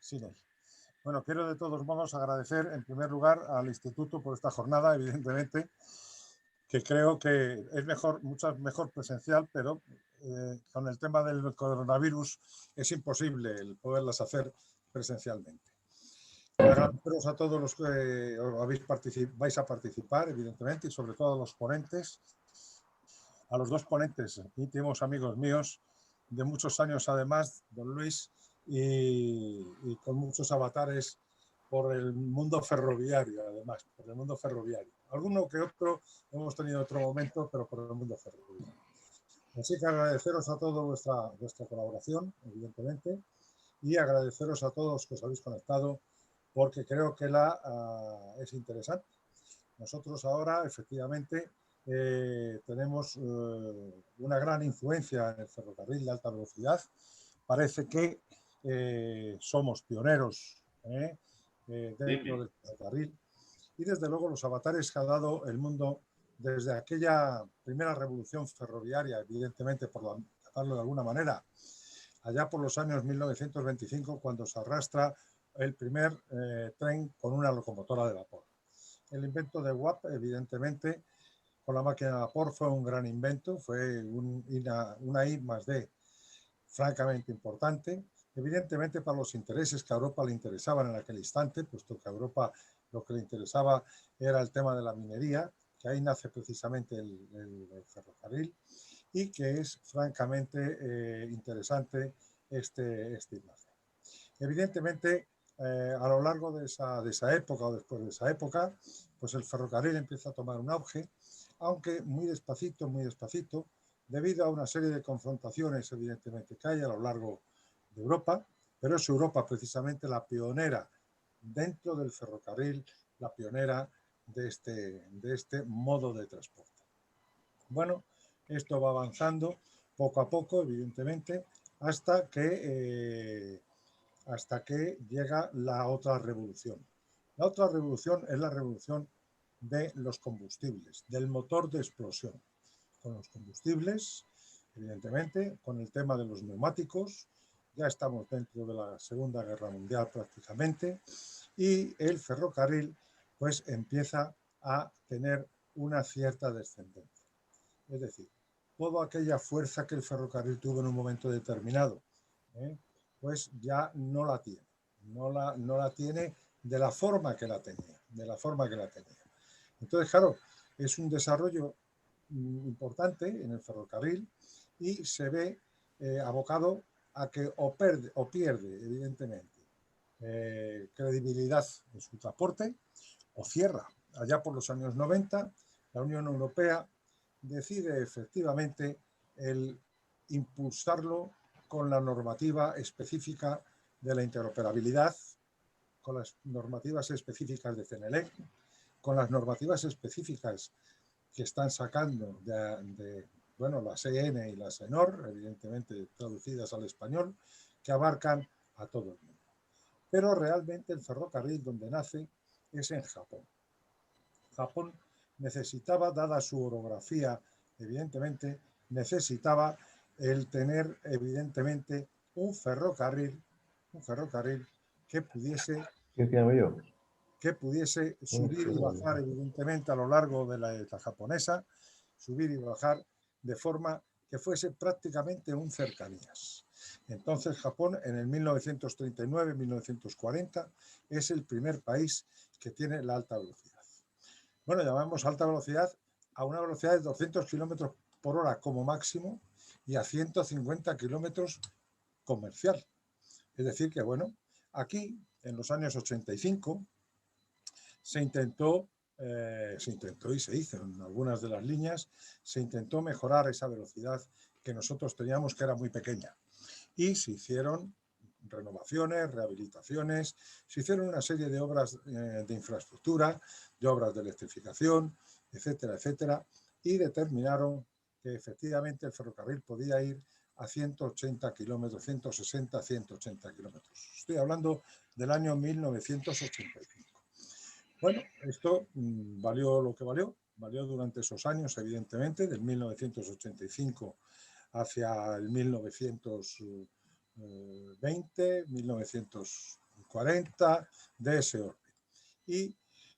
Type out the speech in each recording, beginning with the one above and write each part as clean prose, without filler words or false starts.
sin él. Bueno, quiero de todos modos agradecer en primer lugar al Instituto por esta jornada, evidentemente, que creo que es mejor, mucho mejor presencial, pero con el tema del coronavirus es imposible el poderlas hacer presencialmente. Agradeceros a todos los que vais a participar, evidentemente, y sobre todo a los ponentes, a los dos ponentes, íntimos amigos míos, de muchos años además, don Luis, y con muchos avatares por el mundo ferroviario, además, por el mundo ferroviario. Alguno que otro hemos tenido otro momento, pero por el mundo ferroviario. Así que agradeceros a todos vuestra colaboración, evidentemente, y agradeceros a todos que os habéis conectado, porque creo que es interesante. Nosotros ahora, efectivamente, tenemos una gran influencia en el ferrocarril de alta velocidad. Parece que somos pioneros dentro del ferrocarril y desde luego los avatares que ha dado el mundo desde aquella primera revolución ferroviaria, evidentemente, por llamarlo de alguna manera, allá por los años 1925, cuando se arrastra el primer tren con una locomotora de vapor. El invento de Watt, evidentemente, con la máquina de vapor fue un gran invento, fue una I más D francamente importante, evidentemente para los intereses que a Europa le interesaban en aquel instante, puesto que a Europa lo que le interesaba era el tema de la minería, que ahí nace precisamente el ferrocarril, y que es francamente interesante este imagen. Evidentemente, a lo largo de esa época o después de esa época, pues el ferrocarril empieza a tomar un auge, aunque muy despacito, debido a una serie de confrontaciones, evidentemente, que hay a lo largo de Europa, pero es Europa precisamente la pionera dentro del ferrocarril, la pionera de este modo de transporte. Bueno, esto va avanzando poco a poco, evidentemente, hasta que llega la otra revolución. La otra revolución es la revolución de los combustibles, del motor de explosión. Con los combustibles, evidentemente, con el tema de los neumáticos, ya estamos dentro de la Segunda Guerra Mundial prácticamente, y el ferrocarril pues empieza a tener una cierta descendencia. Es decir, toda aquella fuerza que el ferrocarril tuvo en un momento determinado, pues ya no la tiene. No la tiene de la forma que la tenía. Entonces, claro, es un desarrollo importante en el ferrocarril y se ve abocado a que o pierde, evidentemente, credibilidad en su transporte o cierra. Allá por los años 90, la Unión Europea decide efectivamente el impulsarlo con la normativa específica de la interoperabilidad, con las normativas específicas de CENELEC, con las normativas específicas que están sacando la CN y la SENOR, evidentemente traducidas al español, que abarcan a todo el mundo. Pero realmente el ferrocarril donde nace es en Japón. Japón necesitaba, dada su orografía, evidentemente, necesitaba el tener, evidentemente, un ferrocarril que pudiese subir y bajar, evidentemente, a lo largo de la isla japonesa, subir y bajar de forma que fuese prácticamente un cercanías. Entonces, Japón, en el 1939-1940, es el primer país que tiene la alta velocidad. Bueno, llamamos alta velocidad a una velocidad de 200 kilómetros por hora como máximo y a 150 kilómetros comercial. Es decir, que bueno, aquí en los años 85 se intentó y se hizo en algunas de las líneas, se intentó mejorar esa velocidad que nosotros teníamos, que era muy pequeña. Y se hicieron renovaciones, rehabilitaciones, se hicieron una serie de obras de infraestructura, de obras de electrificación, etcétera, etcétera, y determinaron que efectivamente el ferrocarril podía ir a 180 kilómetros, 160, 180 kilómetros. Estoy hablando del año 1985. Bueno, esto valió lo que valió durante esos años, evidentemente, del 1985 hacia el 1920, 1930, 2040 de ese orden. Y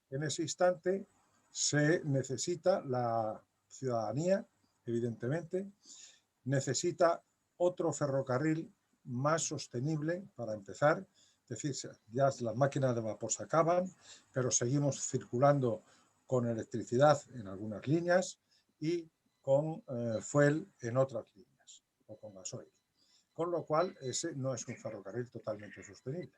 en ese instante se necesita la ciudadanía, evidentemente, necesita otro ferrocarril más sostenible para empezar. Es decir, ya las máquinas de vapor se acaban, pero seguimos circulando con electricidad en algunas líneas y con fuel en otras líneas, o con gasoil. Con lo cual, ese no es un ferrocarril totalmente sostenible.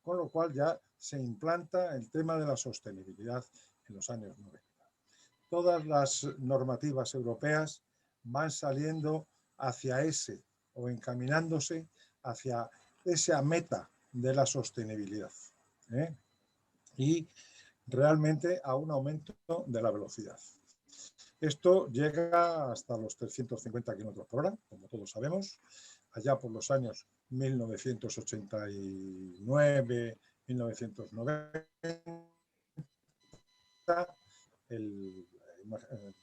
Con lo cual ya se implanta el tema de la sostenibilidad en los años 90. Todas las normativas europeas van saliendo hacia ese o encaminándose hacia esa meta de la sostenibilidad, ¿eh? Y realmente a un aumento de la velocidad. Esto llega hasta los 350 km por hora, como todos sabemos, allá por los años 1989, 1990,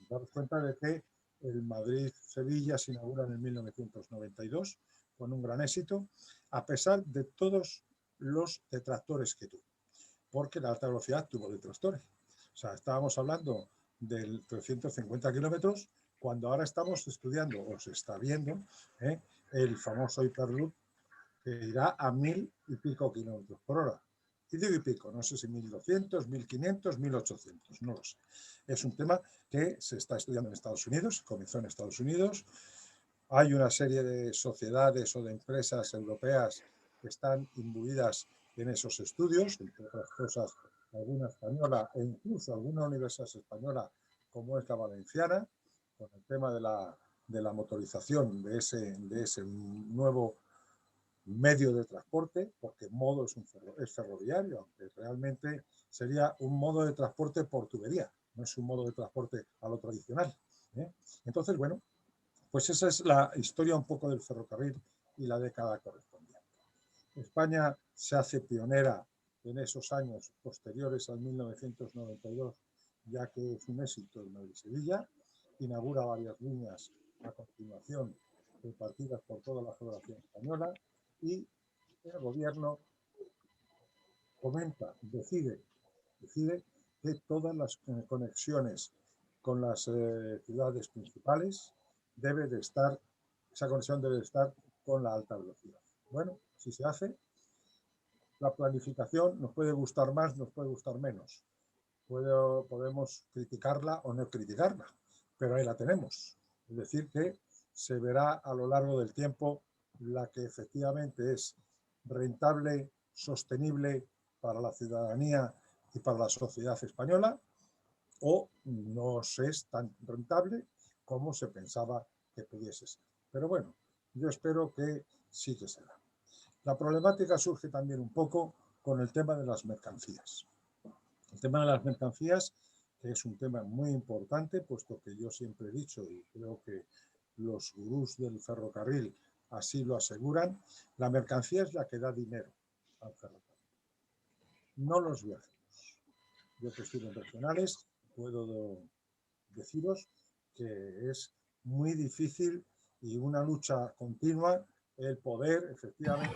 daros cuenta de que el Madrid-Sevilla se inaugura en el 1992 con un gran éxito, a pesar de todos los detractores que tuvo, porque la alta velocidad tuvo detractores. O sea, estábamos hablando de 350 kilómetros, cuando ahora estamos estudiando, o se está viendo, el famoso Hyperloop, que irá a 1000 y pico kilómetros por hora. Y digo y pico, no sé si 1200, 1500, 1800, no lo sé. Es un tema que se está estudiando en Estados Unidos, comenzó en Estados Unidos. Hay una serie de sociedades o de empresas europeas que están imbuidas en esos estudios, entre otras cosas, alguna española e incluso alguna universidad española, como es la valenciana, con el tema de la motorización de ese nuevo medio de transporte, porque modo es ferroviario, aunque realmente sería un modo de transporte por tubería, no es un modo de transporte a lo tradicional, ¿eh? Entonces, bueno, pues esa es la historia un poco del ferrocarril y la década correspondiente. España se hace pionera en esos años posteriores al 1992, ya que es un éxito en Madrid-Sevilla, inaugura varias líneas a continuación repartidas por toda la geografía española, y el gobierno comenta, decide que todas las conexiones con las ciudades principales esa conexión debe de estar con la alta velocidad. Bueno, si se hace, la planificación nos puede gustar más, nos puede gustar menos. Podemos criticarla o no criticarla, pero ahí la tenemos. Es decir, que se verá a lo largo del tiempo la que efectivamente es rentable, sostenible para la ciudadanía y para la sociedad española, o no es tan rentable como se pensaba que pudiese ser. Pero bueno, yo espero que sí que será. La problemática surge también un poco con el tema de las mercancías. El tema de las mercancías, que es un tema muy importante, puesto que yo siempre he dicho, y creo que los gurús del ferrocarril así lo aseguran, la mercancía es la que da dinero al ferrocarril, no los viajeros. Yo que estoy en regionales puedo deciros que es muy difícil y una lucha continua el poder, efectivamente.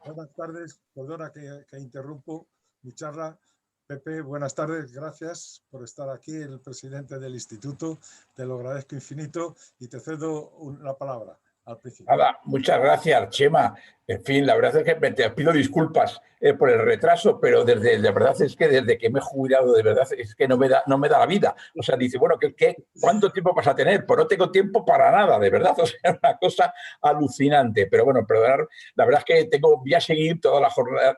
Buenas tardes, perdona que interrumpo mi charla. Pepe, buenas tardes, gracias por estar aquí, el presidente del instituto, te lo agradezco infinito y te cedo la palabra al principio. Nada, muchas gracias, Chema. En fin, la verdad es que te pido disculpas por el retraso, pero la verdad es que desde que me he jubilado, de verdad es que no me da la vida. O sea, dice, bueno, ¿cuánto tiempo vas a tener? Pues no tengo tiempo para nada, de verdad. O sea, una cosa alucinante. Pero bueno, perdonar, la verdad es que voy a seguir toda la jornada,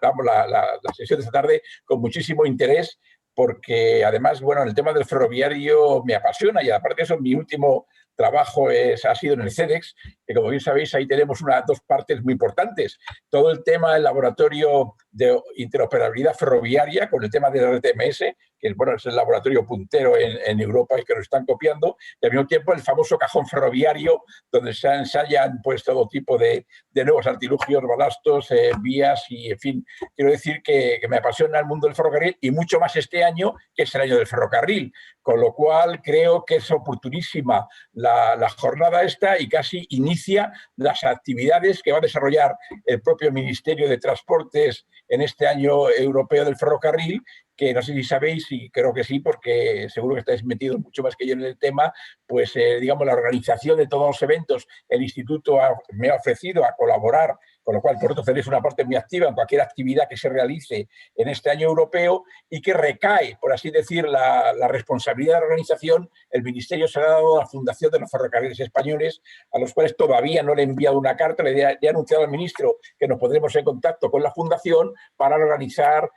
la sesión de esta tarde con muchísimo interés, porque además, bueno, el tema del ferroviario me apasiona y aparte de eso, mi último trabajo ha sido en el CEDEX, que como bien sabéis, ahí tenemos dos partes muy importantes. Todo el tema del laboratorio de interoperabilidad ferroviaria con el tema del RTMS, que bueno, es el laboratorio puntero en Europa y que nos están copiando, y al mismo tiempo el famoso cajón ferroviario, donde se ensayan pues, todo tipo de nuevos artilugios, balastos, vías y, en fin, quiero decir que me apasiona el mundo del ferrocarril y mucho más este año, que es el año del ferrocarril, con lo cual creo que es oportunísima la jornada esta y casi inicia las actividades que va a desarrollar el propio Ministerio de Transportes en este año europeo del ferrocarril, que no sé si sabéis, y creo que sí, porque seguro que estáis metidos mucho más que yo en el tema, pues digamos la organización de todos los eventos, el instituto me ha ofrecido a colaborar, con lo cual vosotros tenéis una parte muy activa en cualquier actividad que se realice en este año europeo y que recae, por así decir, la responsabilidad de la organización. El Ministerio se ha dado a la Fundación de los Ferrocarriles Españoles, a los cuales todavía no le he enviado una carta, le he anunciado al ministro que nos pondremos en contacto con la Fundación para organizar,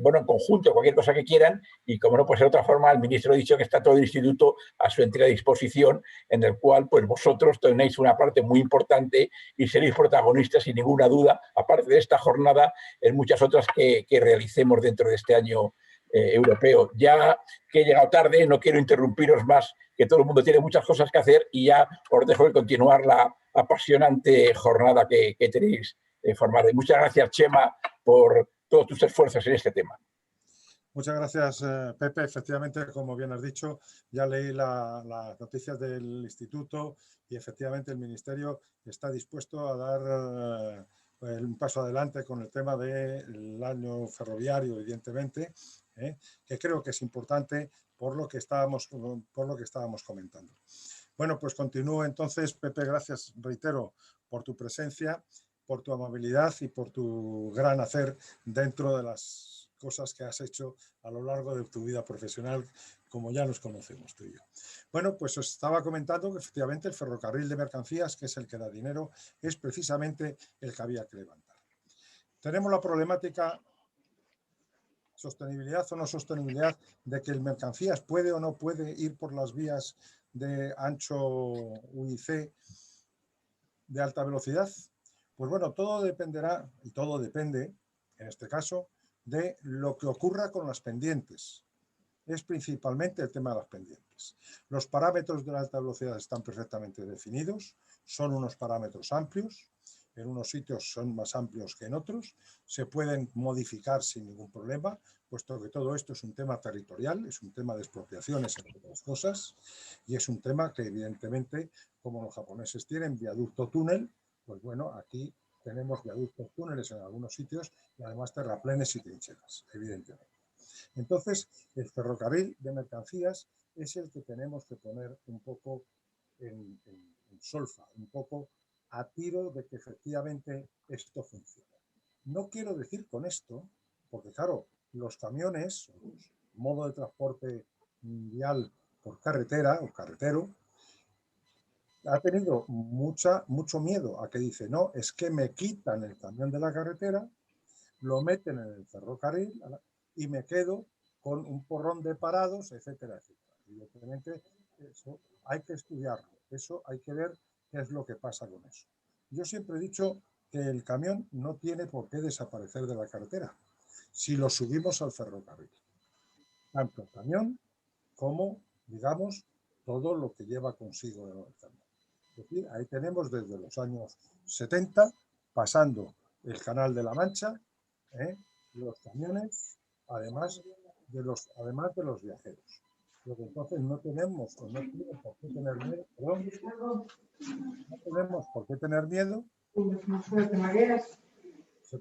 bueno, en conjunto, cualquier cosa que quieran, y como no puede ser de otra forma, el ministro ha dicho que está todo el instituto a su entera disposición, en el cual pues vosotros tenéis una parte muy importante y seréis protagonistas sin ninguna duda, aparte de esta jornada, en muchas otras que realicemos dentro de este año europeo. Ya que he llegado tarde, no quiero interrumpiros más, que todo el mundo tiene muchas cosas que hacer, y ya os dejo de continuar la apasionante jornada que tenéis formada. Y muchas gracias, Chema, por todos tus esfuerzos en este tema. Muchas gracias, Pepe. Efectivamente, como bien has dicho, ya leí las noticias del instituto y efectivamente el Ministerio está dispuesto a dar un paso adelante con el tema del año ferroviario, evidentemente, que creo que es importante por lo que estábamos comentando. Bueno, pues continúo entonces. Pepe, gracias, reitero, por tu presencia, por tu amabilidad y por tu gran hacer dentro de las cosas que has hecho a lo largo de tu vida profesional, como ya nos conocemos tú y yo. Bueno, pues os estaba comentando que efectivamente el ferrocarril de mercancías, que es el que da dinero, es precisamente el que había que levantar. Tenemos la problemática, sostenibilidad o no sostenibilidad, de que el mercancías puede o no puede ir por las vías de ancho UIC de alta velocidad. Pues bueno, todo dependerá, y todo depende, en este caso, de lo que ocurra con las pendientes. Es principalmente el tema de las pendientes. Los parámetros de la alta velocidad están perfectamente definidos, son unos parámetros amplios, en unos sitios son más amplios que en otros, se pueden modificar sin ningún problema, puesto que todo esto es un tema territorial, es un tema de expropiaciones, entre otras cosas, y es un tema que evidentemente, como los japoneses tienen viaducto túnel, pues bueno, aquí tenemos viaductos túneles en algunos sitios y además terraplenes y trincheras, evidentemente. Entonces, el ferrocarril de mercancías es el que tenemos que poner un poco en solfa, un poco a tiro de que efectivamente esto funcione. No quiero decir con esto, porque claro, los camiones, los modo de transporte vial por carretera o carretero, ha tenido mucho miedo a que dice, no, es que me quitan el camión de la carretera, lo meten en el ferrocarril y me quedo con un porrón de parados, etcétera, etcétera. Evidentemente, eso hay que estudiarlo, eso hay que ver qué es lo que pasa con eso. Yo siempre he dicho que el camión no tiene por qué desaparecer de la carretera si lo subimos al ferrocarril. Tanto el camión como, digamos, todo lo que lleva consigo el camión. Es decir, ahí tenemos desde los años 70, pasando el Canal de la Mancha, los camiones, además de los viajeros. Lo que entonces no tenemos, o no tenemos por qué tener miedo, perdón, no tenemos por qué tener miedo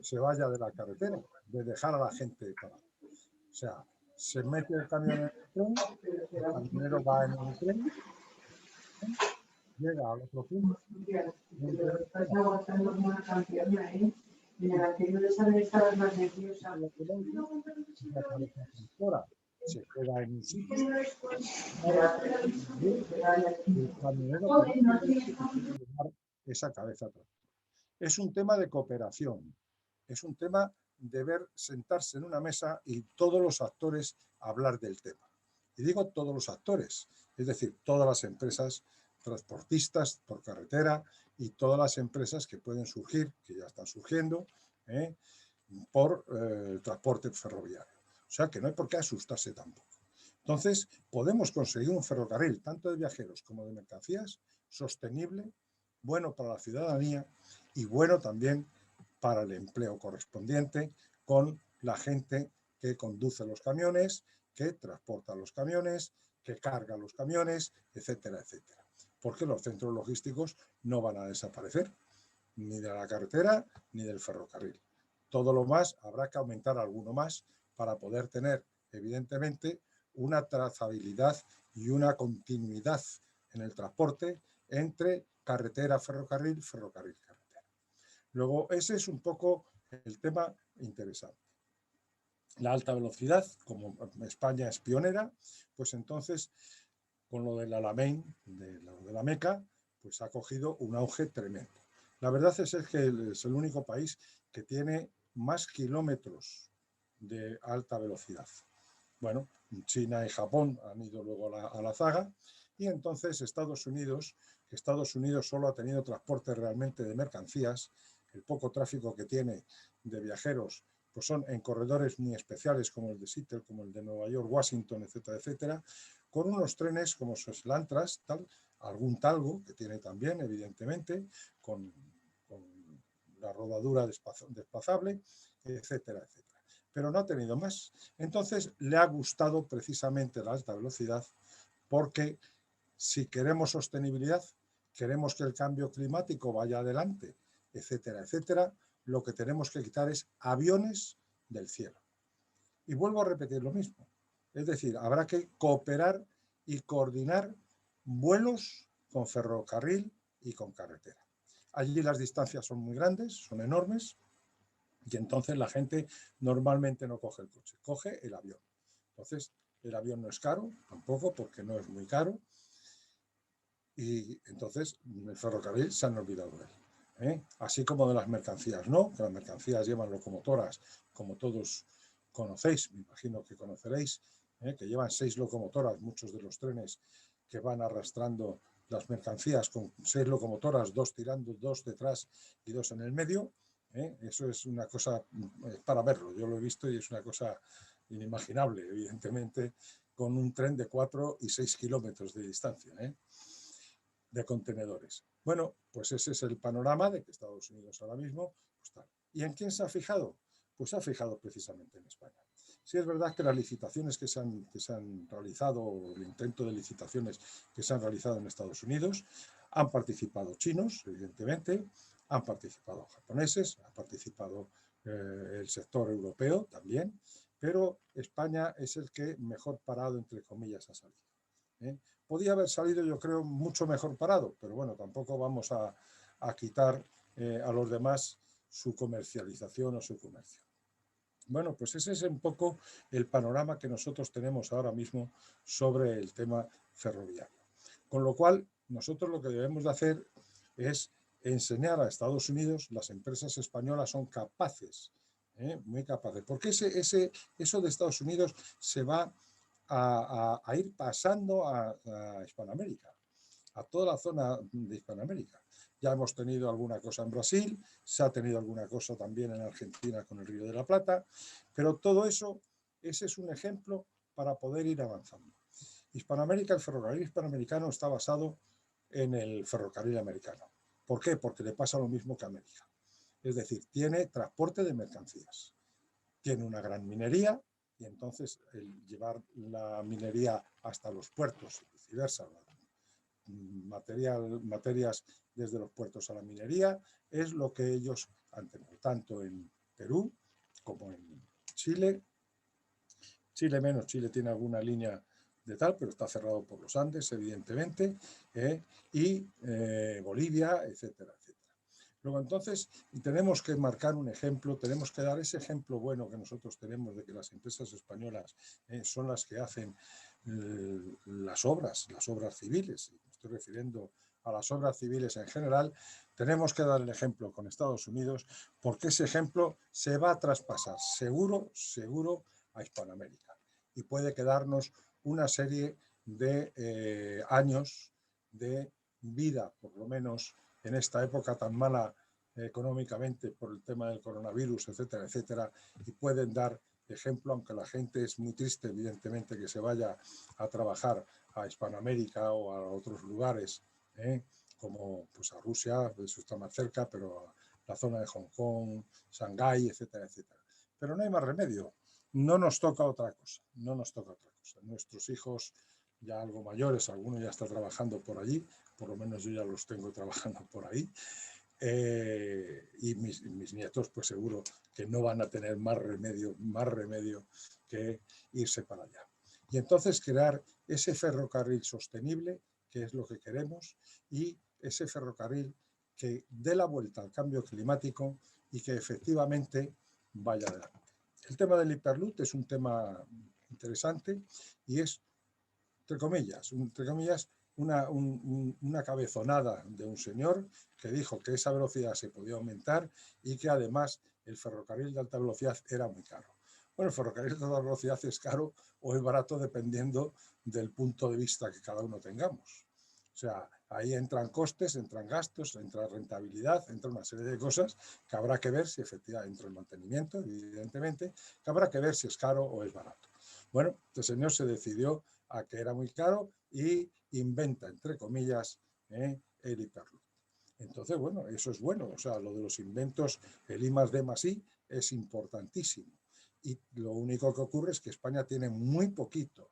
se vaya de la carretera, de dejar a la gente parada. O sea, se mete el camión en el tren, el camionero va en el tren, llega al otro punto. Se queda en un sitio. El camionero esa cabeza atrás. Es un tema de cooperación, es un tema de sentarse en una mesa y todos los actores hablar del tema. Y digo todos los actores, es decir, todas las empresas transportistas por carretera y todas las empresas que pueden surgir, que ya están surgiendo, por el transporte ferroviario. O sea que no hay por qué asustarse tampoco. Entonces, podemos conseguir un ferrocarril, tanto de viajeros como de mercancías, sostenible, bueno para la ciudadanía y bueno también para el empleo correspondiente con la gente que conduce los camiones, que transporta los camiones, que carga los camiones, etcétera, etcétera. Porque los centros logísticos no van a desaparecer, ni de la carretera ni del ferrocarril. Todo lo más habrá que aumentar alguno más para poder tener, evidentemente, una trazabilidad y una continuidad en el transporte entre carretera, ferrocarril, ferrocarril, carretera. Luego, ese es un poco el tema interesante. La alta velocidad, como España es pionera, pues entonces, con lo del Alamein, de la Meca, pues ha cogido un auge tremendo. La verdad es que es el único país que tiene más kilómetros de alta velocidad. Bueno, China y Japón han ido luego a la zaga, y entonces Estados Unidos solo ha tenido transporte realmente de mercancías. El poco tráfico que tiene de viajeros pues son en corredores muy especiales como el de Seattle, como el de Nueva York, Washington, etcétera, etcétera, con unos trenes como el Amtrak, algún Talgo que tiene también, evidentemente, con la rodadura desplazable, etcétera, etcétera. Pero no ha tenido más. Entonces le ha gustado precisamente la alta velocidad, porque si queremos sostenibilidad, queremos que el cambio climático vaya adelante, etcétera, etcétera, lo que tenemos que quitar es aviones del cielo. Y vuelvo a repetir lo mismo. Es decir, habrá que cooperar y coordinar vuelos con ferrocarril y con carretera. Allí las distancias son muy grandes, son enormes, y entonces la gente normalmente no coge el coche, coge el avión. Entonces, el avión no es caro, tampoco, porque no es muy caro, y entonces el ferrocarril se han olvidado de él. Así como de las mercancías, ¿no? Que las mercancías llevan locomotoras, como todos conocéis, me imagino que conoceréis, que llevan 6 locomotoras, muchos de los trenes que van arrastrando las mercancías con 6 locomotoras, 2 tirando, 2 detrás y 2 en el medio. Eso es una cosa para verlo, yo lo he visto y es una cosa inimaginable, evidentemente, con un tren de 4 y 6 kilómetros de distancia, de contenedores. Bueno, pues ese es el panorama de que Estados Unidos ahora mismo pues tal. ¿Y en quién se ha fijado? Pues se ha fijado precisamente en España. Sí es verdad que las licitaciones que se han realizado, o el intento de licitaciones que se han realizado en Estados Unidos, han participado chinos, evidentemente, han participado japoneses, ha participado el sector europeo también, pero España es el que mejor parado, entre comillas, ha salido. Podía haber salido, yo creo, mucho mejor parado, pero bueno, tampoco vamos a quitar a los demás su comercialización o su comercio. Bueno, pues ese es un poco el panorama que nosotros tenemos ahora mismo sobre el tema ferroviario. Con lo cual, nosotros lo que debemos de hacer es enseñar a Estados Unidos, las empresas españolas son capaces, muy capaces, porque eso de Estados Unidos se va a ir pasando a Hispanoamérica, a toda la zona de Hispanoamérica. Ya hemos tenido alguna cosa en Brasil, se ha tenido alguna cosa también en Argentina con el Río de la Plata, pero todo eso, ese es un ejemplo para poder ir avanzando. Hispanoamérica, el ferrocarril hispanoamericano está basado en el ferrocarril americano. ¿Por qué? Porque le pasa lo mismo que a América. Es decir, tiene transporte de mercancías, tiene una gran minería, y entonces el llevar la minería hasta los puertos y viceversa, materias desde los puertos a la minería, es lo que ellos han tenido, tanto en Perú como en Chile. Chile menos, Chile tiene alguna línea de tal, pero está cerrado por los Andes, evidentemente, y Bolivia, etcétera, etcétera. Luego, entonces, tenemos que marcar un ejemplo, tenemos que dar ese ejemplo bueno que nosotros tenemos de que las empresas españolas son las que hacen las obras civiles, y me estoy refiriendo a las obras civiles en general. Tenemos que dar el ejemplo con Estados Unidos, porque ese ejemplo se va a traspasar seguro a Hispanoamérica, y puede quedarnos una serie de años de vida, por lo menos en esta época tan mala económicamente por el tema del coronavirus, etcétera, etcétera, y pueden dar ejemplo, aunque la gente es muy triste, evidentemente, que se vaya a trabajar a Hispanoamérica o a otros lugares, como pues a Rusia, eso está más cerca, pero a la zona de Hong Kong, Shanghái, etcétera, etcétera. Pero no hay más remedio, no nos toca otra cosa, no nos toca otra cosa. Nuestros hijos ya algo mayores, alguno ya está trabajando por allí, por lo menos yo ya los tengo trabajando por ahí, y mis nietos pues seguro que no van a tener más remedio que irse para allá. Y entonces crear ese ferrocarril sostenible, que es lo que queremos, y ese ferrocarril que dé la vuelta al cambio climático y que efectivamente vaya adelante. El tema del Hyperloop es un tema interesante y es, entre comillas, una cabezonada de un señor que dijo que esa velocidad se podía aumentar y que además el ferrocarril de alta velocidad era muy caro. Bueno, el ferrocarril de alta velocidad es caro o es barato dependiendo del punto de vista que cada uno tengamos. O sea, ahí entran costes, entran gastos, entra rentabilidad, entra una serie de cosas que habrá que ver si efectivamente entra el mantenimiento, evidentemente, que habrá que ver si es caro o es barato. Bueno, este señor se decidió a que era muy caro y inventa, entre comillas, el Hyperloop. Entonces, bueno, eso es bueno. O sea, lo de los inventos, el I+D+I es importantísimo. Y lo único que ocurre es que España tiene muy poquito,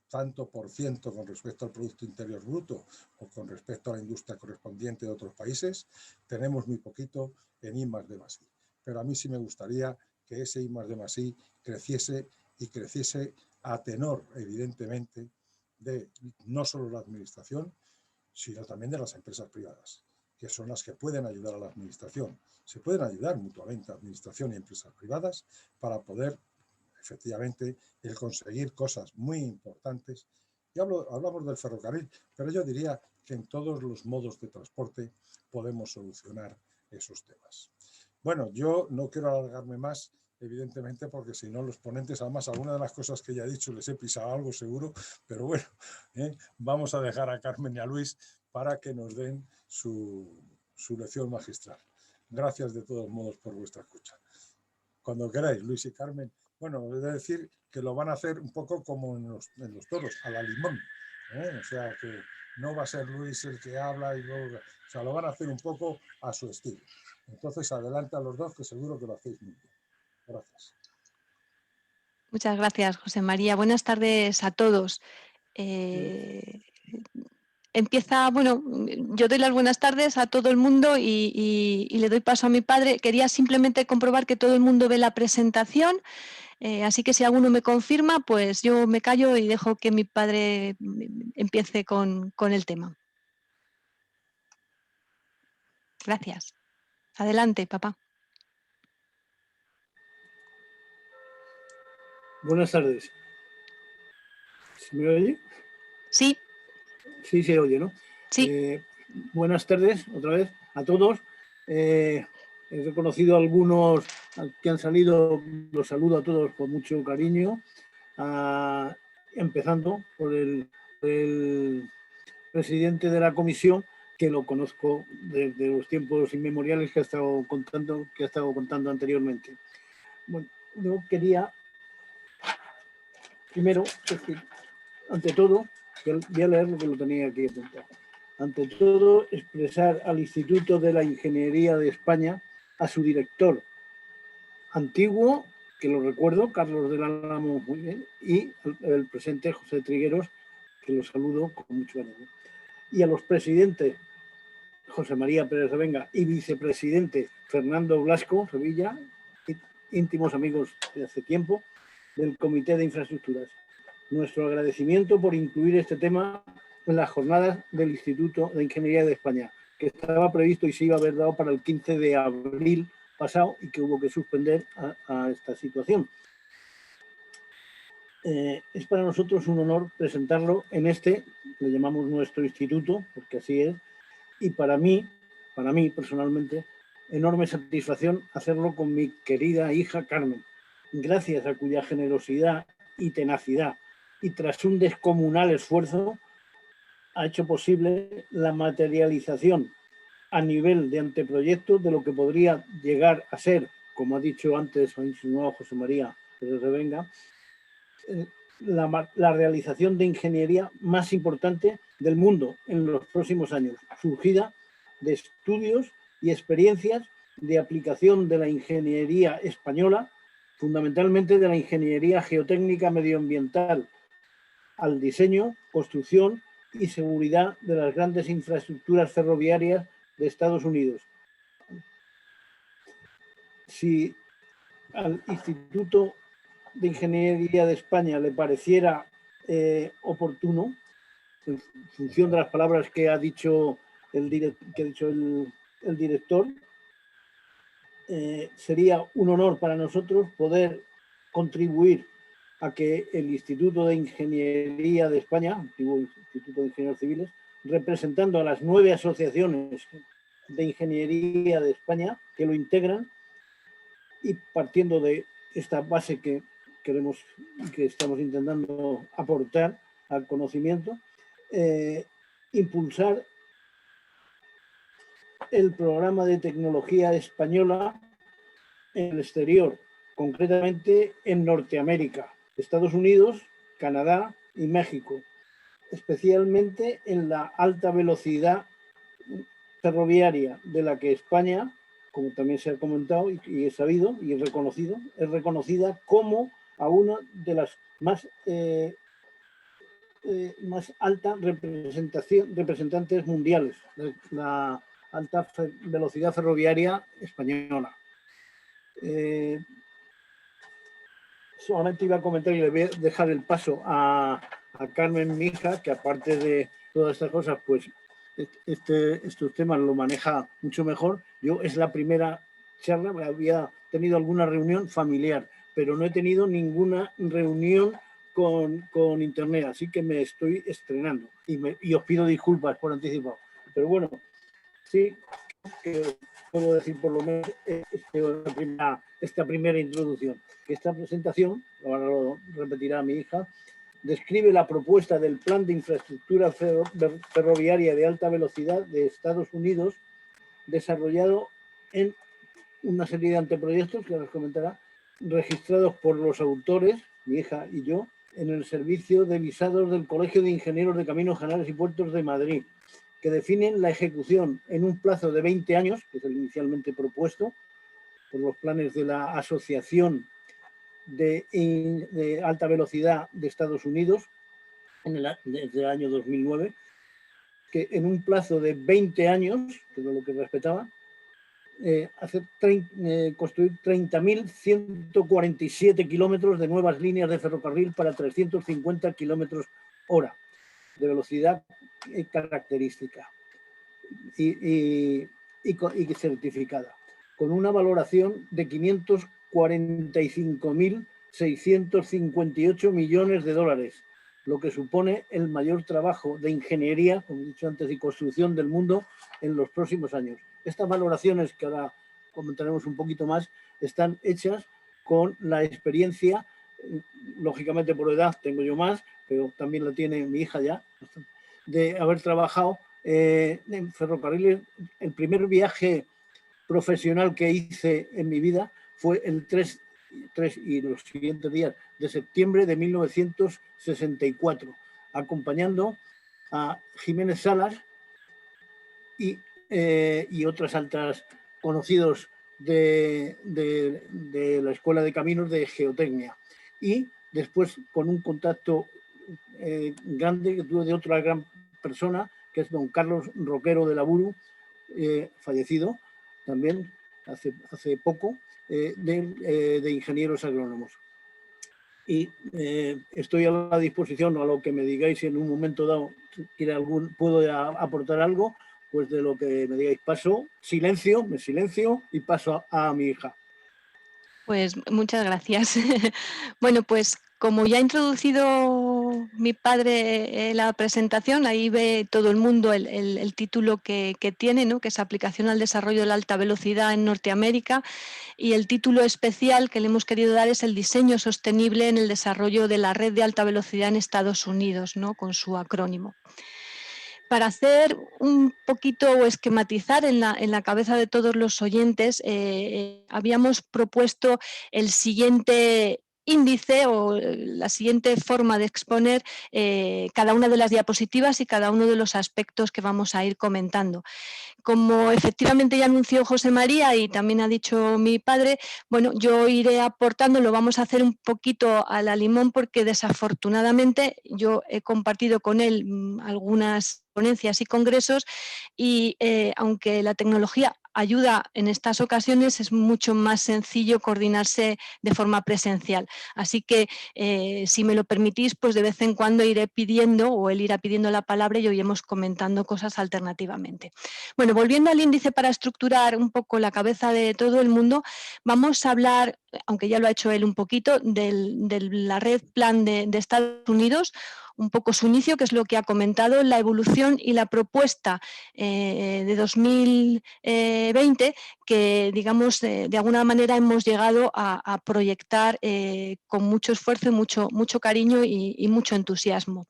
tanto por ciento con respecto al Producto Interior Bruto o con respecto a la industria correspondiente de otros países, tenemos muy poquito en I+D+I. Pero a mí sí me gustaría que ese I+D+I creciese y creciese a tenor, evidentemente, de no solo la administración, sino también de las empresas privadas, que son las que pueden ayudar a la administración. Se pueden ayudar mutuamente a administración y empresas privadas para poder, efectivamente, el conseguir cosas muy importantes. Y hablamos del ferrocarril, pero yo diría que en todos los modos de transporte podemos solucionar esos temas. Bueno, yo no quiero alargarme más, evidentemente, porque si no los ponentes, además, algunas de las cosas que ya he dicho les he pisado algo seguro, pero bueno, vamos a dejar a Carmen y a Luis para que nos den su lección magistral. Gracias de todos modos por vuestra escucha. Cuando queráis, Luis y Carmen. Bueno, he de decir que lo van a hacer un poco como en los toros, a la limón. O sea, que no va a ser Luis el que habla y luego... O sea, lo van a hacer un poco a su estilo. Entonces, adelante a los dos, que seguro que lo hacéis muy bien. Gracias. Muchas gracias, José María. Buenas tardes a todos. Empieza, bueno, yo doy las buenas tardes a todo el mundo y le doy paso a mi padre. Quería simplemente comprobar que todo el mundo ve la presentación, así que si alguno me confirma, pues yo me callo y dejo que mi padre empiece con el tema. Gracias. Adelante, papá. Buenas tardes. ¿Se me oye? Sí. Sí, se oye, ¿no? Sí. Buenas tardes otra vez a todos. He reconocido a algunos que han salido, los saludo a todos con mucho cariño, empezando por el presidente de la comisión, que lo conozco desde los tiempos inmemoriales que ha estado contando anteriormente. Bueno, yo quería primero decir, ante todo, voy a leer lo que lo tenía aquí apuntado. Ante todo, expresar al Instituto de la Ingeniería de España, a su director antiguo, que lo recuerdo, Carlos del Álamo, muy bien, y el presente José Trigueros, que lo saludo con mucho cariño. Y a los presidentes José María Pérez Revenga y vicepresidente Fernando Blasco Sevilla, íntimos amigos de hace tiempo, del Comité de Infraestructuras. Nuestro agradecimiento por incluir este tema en las jornadas del Instituto de Ingeniería de España, que estaba previsto y se iba a haber dado para el 15 de abril pasado y que hubo que suspender a esta situación. Es para nosotros un honor presentarlo en le llamamos nuestro instituto, porque así es, y para mí personalmente, enorme satisfacción hacerlo con mi querida hija Carmen, gracias a cuya generosidad y tenacidad y tras un descomunal esfuerzo ha hecho posible la materialización a nivel de anteproyecto de lo que podría llegar a ser, como ha dicho antes o insinuado José María Pérez Revenga, la realización de ingeniería más importante del mundo en los próximos años, surgida de estudios y experiencias de aplicación de la ingeniería española, fundamentalmente de la ingeniería geotécnica medioambiental, al diseño, construcción y seguridad de las grandes infraestructuras ferroviarias de Estados Unidos, si al Instituto de Ingeniería de España le pareciera oportuno, en función de las palabras que ha dicho el director, sería un honor para nosotros poder contribuir a que el Instituto de Ingeniería de España, antiguo Instituto de Ingenieros Civiles, representando a las 9 asociaciones de ingeniería de España que lo integran, y partiendo de esta base que queremos y que estamos intentando aportar al conocimiento, impulsar el programa de tecnología española en el exterior, concretamente en Norteamérica, Estados Unidos, Canadá y México, especialmente en la alta velocidad ferroviaria, de la que España, como también se ha comentado y es sabido y es reconocida como a una de las más altas representantes mundiales, la alta velocidad ferroviaria española. Solamente iba a comentar y le voy a dejar el paso a Carmen, mi hija, que aparte de todas estas cosas, pues estos temas lo maneja mucho mejor. Yo es la primera charla, había tenido alguna reunión familiar, pero no he tenido ninguna reunión con internet, así que me estoy estrenando y os pido disculpas por anticipado. Pero bueno, sí que puedo decir por lo menos esta primera introducción. Esta presentación, ahora lo repetirá mi hija, describe la propuesta del Plan de Infraestructura Ferroviaria de Alta Velocidad de Estados Unidos, desarrollado en una serie de anteproyectos, que les comentará, registrados por los autores, mi hija y yo, en el servicio de visados del Colegio de Ingenieros de Caminos Generales y Puertos de Madrid, que definen la ejecución en un plazo de 20 años, que es el inicialmente propuesto por los planes de la Asociación de Alta Velocidad de Estados Unidos, desde el año 2009, que en un plazo de 20 años, que es lo que respetaba, construir 30.147 kilómetros de nuevas líneas de ferrocarril para 350 kilómetros hora de velocidad característica y certificada, con una valoración de 545.658 millones de dólares, lo que supone el mayor trabajo de ingeniería, como he dicho antes, y construcción del mundo en los próximos años. Estas valoraciones, que ahora comentaremos un poquito más, están hechas con la experiencia, lógicamente por edad tengo yo más, pero también la tiene mi hija ya, de haber trabajado en ferrocarriles. El primer viaje profesional que hice en mi vida fue el 3 y los siguientes días de septiembre de 1964, acompañando a Jiménez Salas y otras altas conocidos de la Escuela de Caminos de Geotecnia. Y después con un contacto grande que tuve de otra gran persona, que es don Carlos Roquero de Laburu, fallecido también hace poco, de ingenieros agrónomos. Y estoy a la disposición a lo que me digáis, si en un momento dado puedo aportar algo, pues de lo que me digáis. Me silencio y paso a mi hija. Pues muchas gracias. Bueno, pues como ya ha introducido mi padre la presentación, ahí ve todo el mundo el título que tiene, ¿no? Que es Aplicación al desarrollo de la alta velocidad en Norteamérica, y el título especial que le hemos querido dar es el diseño sostenible en el desarrollo de la red de alta velocidad en Estados Unidos, ¿no? Con su acrónimo. Para hacer un poquito o esquematizar en la cabeza de todos los oyentes, habíamos propuesto el siguiente índice o la siguiente forma de exponer cada una de las diapositivas y cada uno de los aspectos que vamos a ir comentando. Como efectivamente ya anunció José María y también ha dicho mi padre, bueno, yo iré aportando, lo vamos a hacer un poquito a la limón, porque desafortunadamente yo he compartido con él algunas ponencias y congresos y aunque la tecnología ayuda en estas ocasiones es mucho más sencillo coordinarse de forma presencial. Así que, si me lo permitís, pues de vez en cuando iré pidiendo, o él irá pidiendo la palabra y iremos comentando cosas alternativamente. Bueno, volviendo al índice para estructurar un poco la cabeza de todo el mundo, vamos a hablar, aunque ya lo ha hecho él un poquito, de la red Plan de Estados Unidos, un poco su inicio, que es lo que ha comentado, la evolución y la propuesta de 2020, que digamos de alguna manera hemos llegado a proyectar con mucho esfuerzo y mucho cariño y mucho entusiasmo.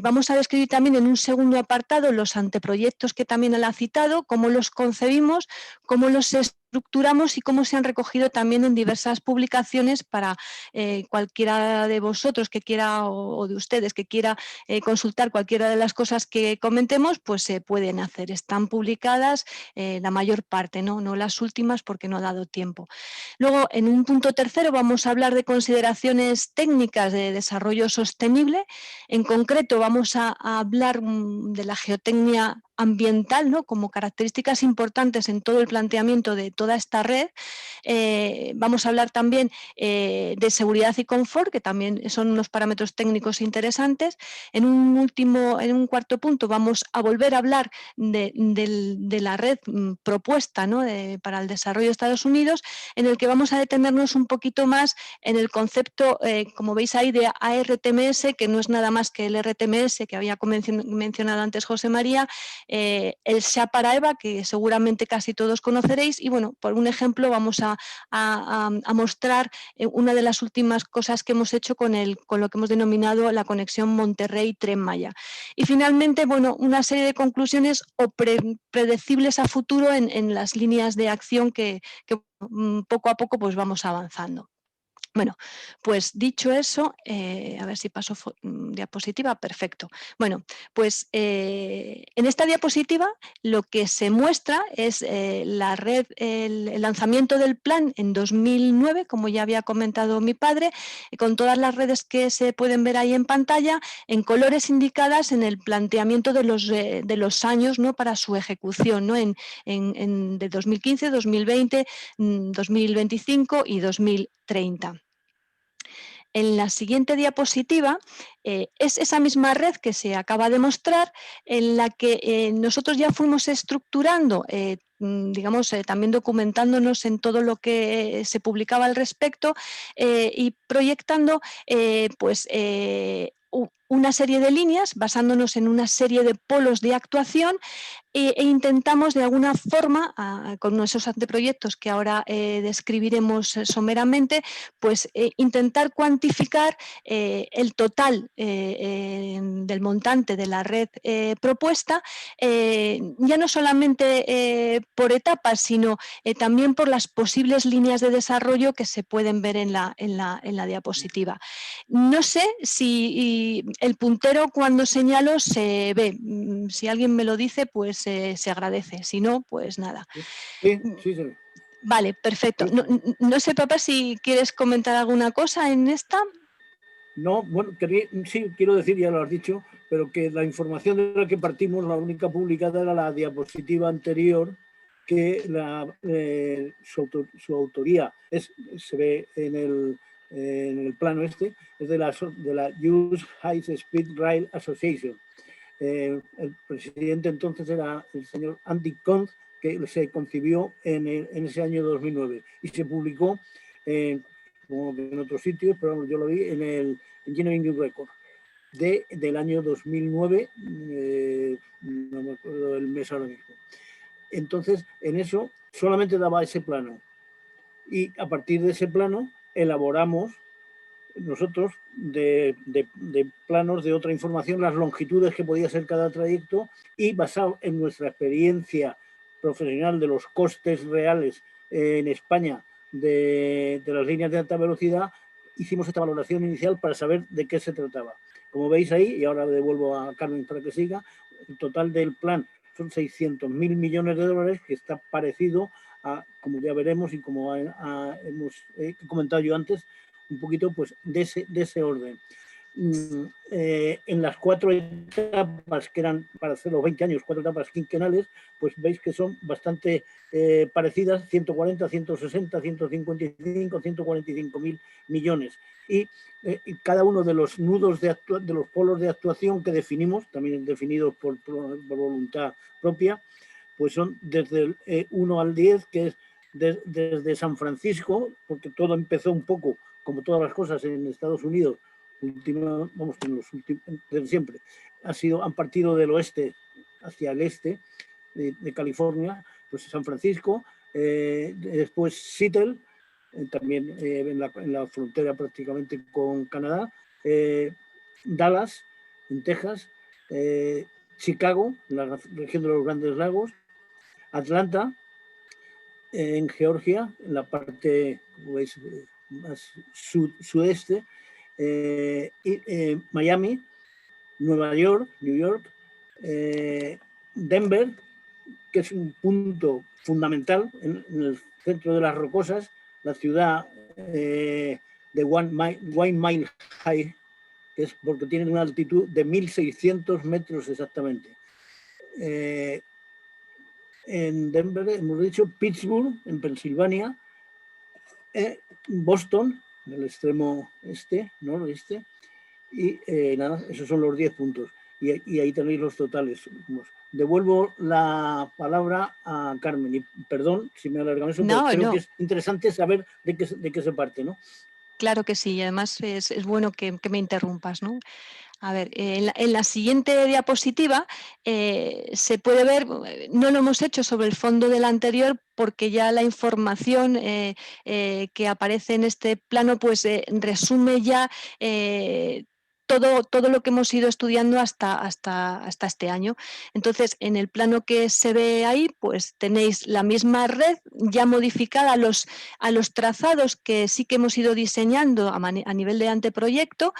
Vamos a describir también en un segundo apartado los anteproyectos que también él ha citado, cómo los concebimos, cómo los estructuramos y cómo se han recogido también en diversas publicaciones para cualquiera de vosotros que quiera o de ustedes que quiera consultar cualquiera de las cosas que comentemos, pues se pueden hacer. Están publicadas la mayor parte, ¿no? No las últimas porque no ha dado tiempo. Luego, en un punto tercero, vamos a hablar de consideraciones técnicas de desarrollo sostenible. En concreto, vamos a hablar de la geotecnia ambiental, ¿no? Como características importantes en todo el planteamiento de toda esta red. Vamos a hablar también de seguridad y confort, que también son unos parámetros técnicos interesantes. En un cuarto punto vamos a volver a hablar de la red propuesta, ¿no? Para el desarrollo de Estados Unidos, en el que vamos a detenernos un poquito más en el concepto, como veis ahí, de ARTMS, que no es nada más que el RTMS que había mencionado antes José María, el SHA para EVA, que seguramente casi todos conoceréis, y bueno, por un ejemplo vamos a mostrar una de las últimas cosas que hemos hecho con lo que hemos denominado la conexión Monterrey-Tren Maya. Y finalmente, bueno, una serie de conclusiones o predecibles a futuro en las líneas de acción que poco a poco pues vamos avanzando. Bueno, pues dicho eso, a ver si paso diapositiva, perfecto. Bueno, pues en esta diapositiva lo que se muestra es la red, el lanzamiento del plan en 2009, como ya había comentado mi padre, con todas las redes que se pueden ver ahí en pantalla, en colores indicadas en el planteamiento de los años, ¿no? Para su ejecución, ¿no? De 2015, 2020, 2025 y 2030. En la siguiente diapositiva es esa misma red que se acaba de mostrar, en la que nosotros ya fuimos estructurando, digamos, también documentándonos en todo lo que se publicaba al respecto y proyectando pues una serie de líneas, basándonos en una serie de polos de actuación e intentamos de alguna forma, con esos anteproyectos que ahora describiremos someramente, pues intentar cuantificar el total del montante de la red propuesta, ya no solamente por etapas, sino también por las posibles líneas de desarrollo que se pueden ver en la diapositiva. No sé si el puntero cuando señalo se ve. Si alguien me lo dice, pues se agradece. Si no, pues nada. Sí, se ve. Vale, perfecto. No sé, papá, si quieres comentar alguna cosa en esta. No, bueno, sí, quiero decir, ya lo has dicho, pero que la información de la que partimos, la única publicada era la diapositiva anterior, que su autoría se ve en el plano este, es de la US High Speed Rail Association. El presidente entonces era el señor Andy Cont, que se concibió en ese año 2009 y se publicó como en otros sitios, pero yo lo vi en el Engineering News Record del año 2009, no me acuerdo el mes ahora mismo. Entonces, en eso solamente daba ese plano y a partir de ese plano elaboramos nosotros de planos de otra información, las longitudes que podía ser cada trayecto y basado en nuestra experiencia profesional de los costes reales en España de las líneas de alta velocidad, hicimos esta valoración inicial para saber de qué se trataba. Como veis ahí, y ahora devuelvo a Carmen para que siga, el total del plan son 600.000 millones de dólares, que está parecido a, como ya veremos y como hemos comentado yo antes, un poquito pues de ese orden. en las 4 etapas que eran para hacer los 20 años, 4 etapas quinquenales, pues veis que son bastante parecidas, 140, 160, 155, 145.000 millones. Y cada uno de los nudos de los polos de actuación que definimos, también definidos por voluntad propia, pues son desde el 1 al 10, que es desde San Francisco, porque todo empezó un poco, como todas las cosas en Estados Unidos, desde siempre, han partido del oeste hacia el este de California, pues San Francisco, después Seattle, también en la frontera prácticamente con Canadá, Dallas, en Texas, Chicago, en la región de los Grandes Lagos, Atlanta, en Georgia, en la parte pues, más sudeste, Miami, Nueva York, New York, Denver, que es un punto fundamental en el centro de las rocosas, la ciudad de One Mile High, que es porque tienen una altitud de 1.600 metros exactamente. En Denver, hemos dicho, Pittsburgh, en Pensilvania, Boston, en el extremo noroeste, y nada, esos son los 10 puntos. Y ahí tenéis los totales. Devuelvo la palabra a Carmen, y perdón si me alargan eso, pero creo que es interesante saber de qué se parte, ¿no? Claro que sí, y además es bueno que me interrumpas, ¿no? A ver, en la siguiente diapositiva se puede ver, no lo hemos hecho sobre el fondo del anterior porque ya la información que aparece en este plano pues resume ya todo lo que hemos ido estudiando hasta este año. Entonces, en el plano que se ve ahí, pues tenéis la misma red ya modificada a los trazados que sí que hemos ido diseñando a nivel de anteproyecto,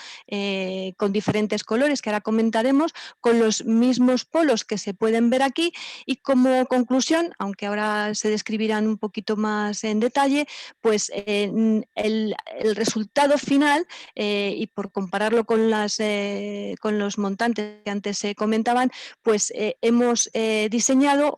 con diferentes colores que ahora comentaremos, con los mismos polos que se pueden ver aquí, y como conclusión, aunque ahora se describirán un poquito más en detalle, pues el resultado final, y por compararlo con los montantes que antes se comentaban, pues hemos diseñado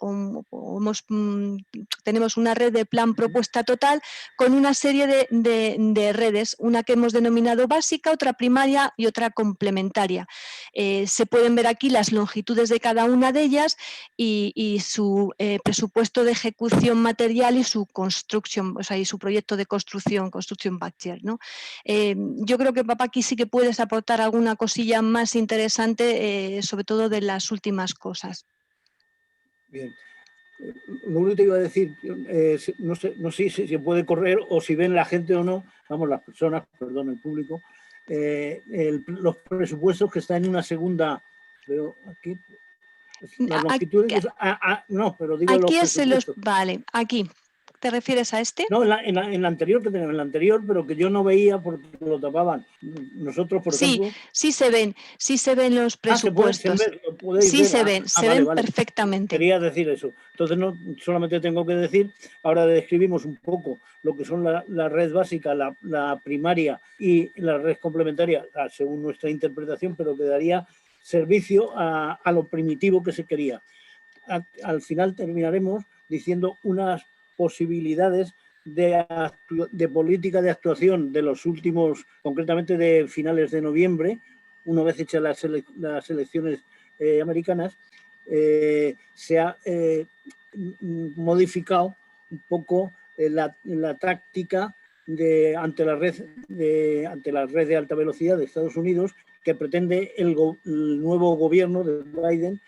tenemos una red de plan propuesta total con una serie de redes, una que hemos denominado básica, otra primaria y otra complementaria. Se pueden ver aquí las longitudes de cada una de ellas y su presupuesto de ejecución material y su construcción, o sea, y su proyecto de construction budget, ¿no? Yo creo que, papá, aquí sí que puedes aportar alguna cosilla más interesante, sobre todo de las últimas cosas. Bien. Lo único que te iba a decir, no sé si se puede correr o si ven la gente o no, vamos, las personas, perdón, el público, los presupuestos que están en una segunda, veo aquí, las longitudes, no, pero digo aquí los presupuestos. Vale, aquí. ¿Te refieres a este? No, en la anterior que tenemos, en la anterior, pero que yo no veía porque lo tapaban. Nosotros, por ejemplo... Sí se ven los presupuestos. Se ven vale. Perfectamente. Quería decir eso. Entonces, no solamente tengo que decir, ahora describimos un poco lo que son la red básica, la primaria y la red complementaria, según nuestra interpretación, pero que daría servicio a lo primitivo que se quería. Al final terminaremos diciendo unas posibilidades de política de actuación de los últimos, concretamente de finales de noviembre, una vez hechas las elecciones americanas, se ha modificado un poco la táctica ante la red de alta velocidad de Estados Unidos, que pretende el nuevo gobierno de Biden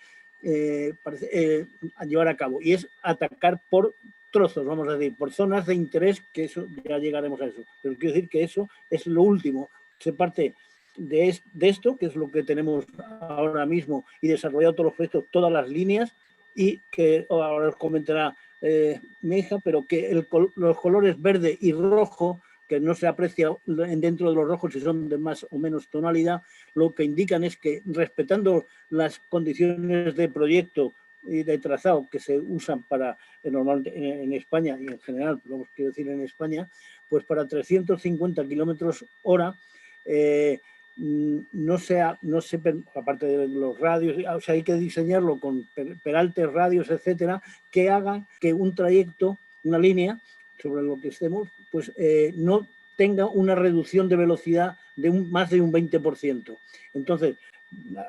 a llevar a cabo, y es atacar por trozos, vamos a decir, por zonas de interés, que eso ya llegaremos a eso, pero quiero decir que eso es lo último. Se parte de esto, que es lo que tenemos ahora mismo, y desarrollado todos los proyectos, todas las líneas, y que ahora os comentará mi hija, pero que los colores verde y rojo, que no se aprecia dentro de los rojos si son de más o menos tonalidad, lo que indican es que, respetando las condiciones de proyecto y de trazado que se usan para normalmente en España y en general, pero quiero decir en España, pues para 350 kilómetros hora aparte de los radios, o sea, hay que diseñarlo con peraltes, radios, etcétera, que hagan que un trayecto, una línea sobre lo que estemos, pues no tenga una reducción de velocidad de más de un 20%. Entonces,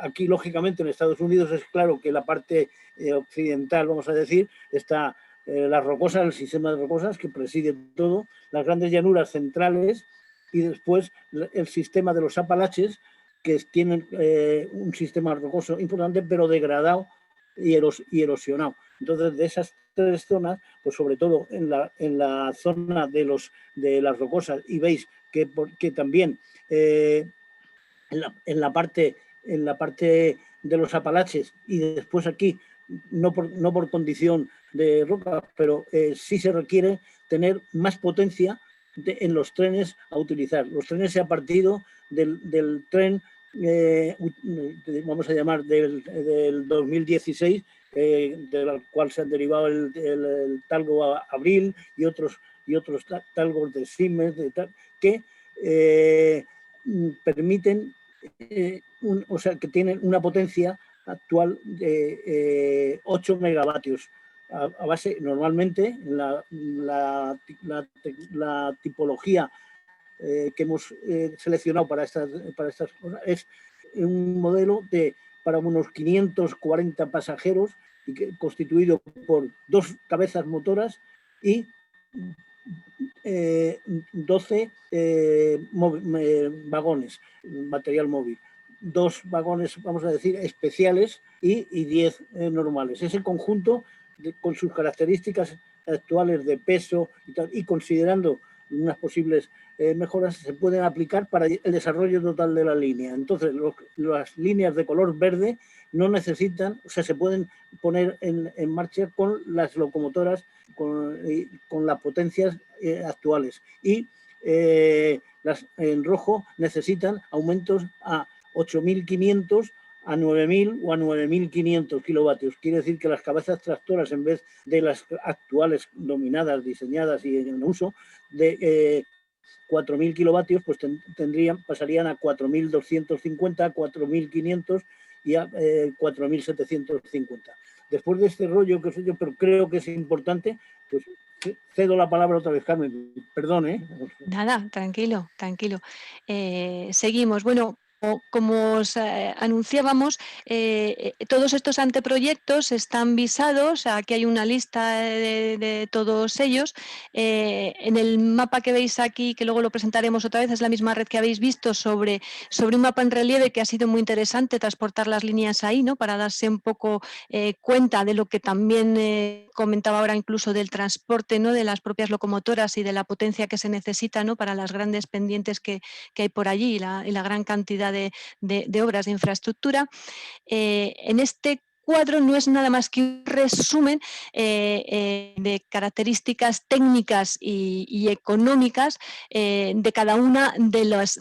aquí, lógicamente, en Estados Unidos es claro que la parte occidental, vamos a decir, está las rocosas, el sistema de rocosas que preside todo, las grandes llanuras centrales y después el sistema de los Apalaches, que tienen un sistema rocoso importante, pero degradado y erosionado. Entonces, de esas tres zonas, pues sobre todo en la zona de las rocosas, y veis que también en la parte de los Apalaches, y después aquí, no por condición de roca, pero sí se requiere tener más potencia en los trenes a utilizar. Los trenes se ha partido del tren, vamos a llamar, del 2016, del cual se han derivado el Talgo Abril y otros talgos de Siemens, que permiten, o sea, que tienen una potencia actual de 8 megavatios. A base, normalmente, la tipología que hemos seleccionado para estas cosas es un modelo para unos 540 pasajeros, constituido por 2 cabezas motoras y 12 vagones, material móvil. 2 vagones, vamos a decir, especiales y 10 normales. Ese conjunto, con sus características actuales de peso y tal, y considerando unas posibles mejoras, se pueden aplicar para el desarrollo total de la línea. Entonces, las líneas de color verde no necesitan, o sea, se pueden poner en marcha con las locomotoras, con las potencias actuales. Y las en rojo necesitan aumentos a 8.500, a 9.000 o a 9.500 kilovatios. Quiere decir que las cabezas tractoras, en vez de las actuales dominadas, diseñadas y en uso, de 4.000 kilovatios, pues pasarían a 4.250, 4.500 y a 4.750. Después de este rollo, que soy yo, pero creo que es importante, pues cedo la palabra otra vez, Carmen. Perdón, ¿eh? Nada, tranquilo, tranquilo. Seguimos. Bueno, como os anunciábamos, todos estos anteproyectos están visados. Aquí hay una lista de todos ellos. En el mapa que veis aquí, que luego lo presentaremos otra vez, es la misma red que habéis visto sobre un mapa en relieve, que ha sido muy interesante transportar las líneas ahí, ¿no? Para darse un poco cuenta de lo que también comentaba ahora, incluso del transporte, ¿no? De las propias locomotoras y de la potencia que se necesita, ¿no? Para las grandes pendientes que hay por allí y la gran cantidad de obras de infraestructura. En este cuadro no es nada más que un resumen de características técnicas y económicas de cada una de las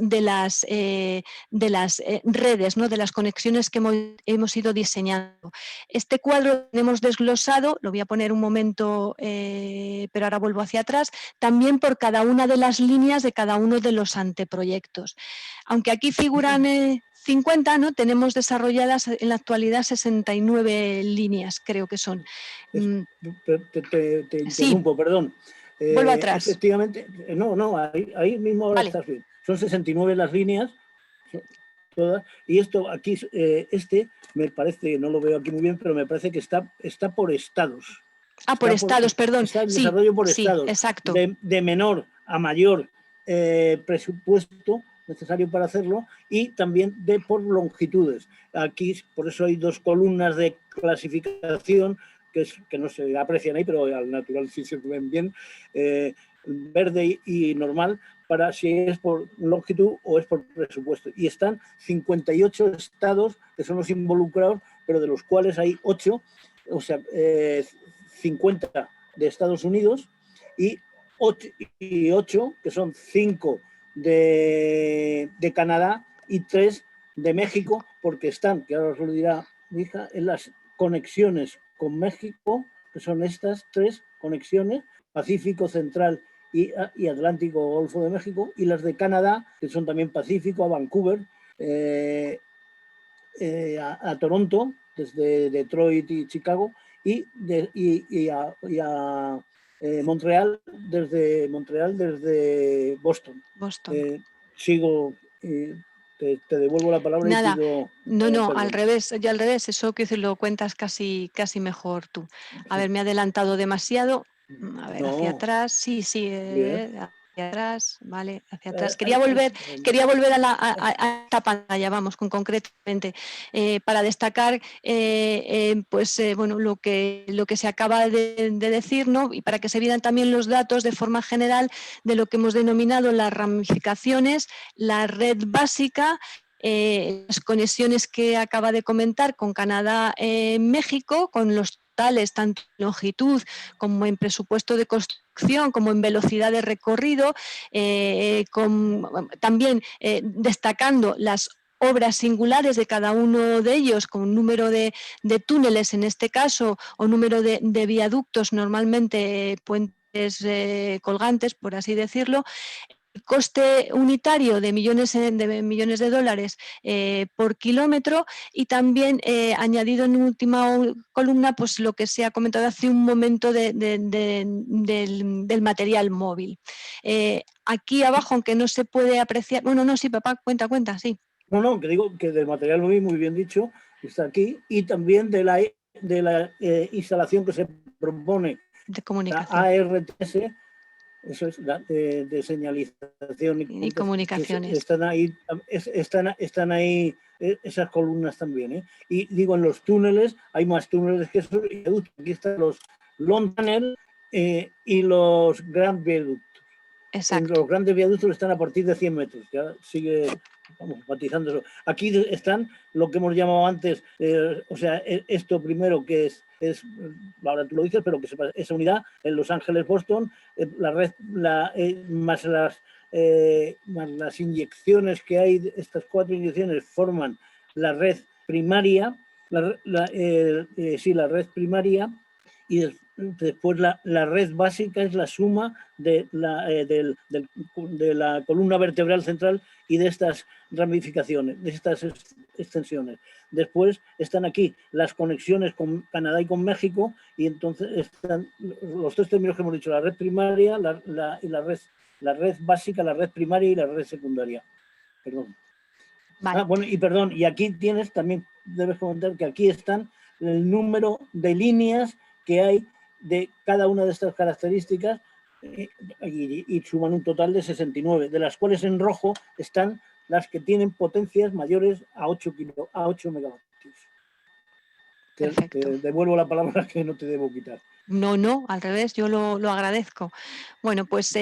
redes, ¿no? De las conexiones que hemos ido diseñando. Este cuadro lo tenemos desglosado, lo voy a poner un momento, pero ahora vuelvo hacia atrás, también por cada una de las líneas de cada uno de los anteproyectos. Aunque aquí figuran 50, ¿no? Tenemos desarrolladas en la actualidad 69 líneas, creo que son. Te interrumpo, sí. Perdón. Vuelvo atrás. Efectivamente, no, ahí mismo ahora vale. Estás bien. Son 69 las líneas, todas, y esto aquí, me parece, no lo veo aquí muy bien, pero me parece que está por estados. Por estados, perdón. Está el desarrollo por estados. Exacto. De menor a mayor presupuesto necesario para hacerlo, y también por longitudes. Aquí, por eso hay 2 columnas de clasificación que no se aprecian ahí, pero al natural sí se ven bien, verde y normal, para si es por longitud o es por presupuesto. Y están 58 estados que son los involucrados, pero de los cuales hay 8, o sea, 50 de Estados Unidos y 8 que son 5 de Canadá y 3 de México, porque están, que ahora os lo dirá mi hija, en las conexiones con México, que son estas 3 conexiones, Pacífico, Central y Atlántico, Golfo de México, y las de Canadá, que son también Pacífico, a Vancouver, a Toronto, desde Detroit y Chicago, y a Montreal desde Boston. Sigo, te devuelvo la palabra. Nada, y pido, no, perdón. al revés, eso que lo cuentas casi mejor tú. A ver, me he adelantado demasiado. A ver, hacia atrás, sí, hacia atrás, vale, hacia atrás. Quería volver a esta pantalla, vamos, concretamente, para destacar bueno, lo que se acaba de decir, ¿no? Y para que se vieran también los datos de forma general de lo que hemos denominado las ramificaciones, la red básica, las conexiones que acaba de comentar con Canadá, México, con los totales tanto en longitud como en presupuesto de construcción, como en velocidad de recorrido, también destacando las obras singulares de cada uno de ellos, con un número de túneles en este caso, o número de viaductos, normalmente puentes colgantes, por así decirlo. El coste unitario de millones de dólares por kilómetro, y también añadido en última columna pues lo que se ha comentado hace un momento del material móvil. Aquí abajo, aunque no se puede apreciar... Bueno, no, sí, papá, cuenta, sí. No, que digo que del material móvil, muy bien dicho, está aquí, y también de la instalación que se propone, de comunicación. La ARTS, eso es, de señalización y comunicaciones. Están ahí esas columnas también, ¿eh? Y digo, en los túneles hay más túneles que eso. Aquí están los long tunnel y los grand viaductos. Exacto. Los grandes viaductos están a partir de 100 metros. Ya sigue, vamos, matizando eso. Aquí están lo que hemos llamado antes, o sea, esto primero que es, ahora tú lo dices, pero que sepa, esa unidad en Los Ángeles, Boston, la red, más las inyecciones que hay, estas 4 inyecciones forman la red primaria, la red primaria, y después la red básica es la suma de la columna vertebral central y de estas ramificaciones, de estas extensiones. Después están aquí las conexiones con Canadá y con México, y entonces están los 3 términos que hemos dicho: la red primaria, la red básica, la red primaria y la red secundaria. Perdón. Vale. Bueno, y perdón, y aquí tienes, también debes comentar que aquí están el número de líneas que hay de cada una de estas características, y suman un total de 69, de las cuales en rojo están las que tienen potencias mayores a 8 megavatios. Te devuelvo la palabra, que no te debo quitar. No, al revés, yo lo agradezco. Bueno, pues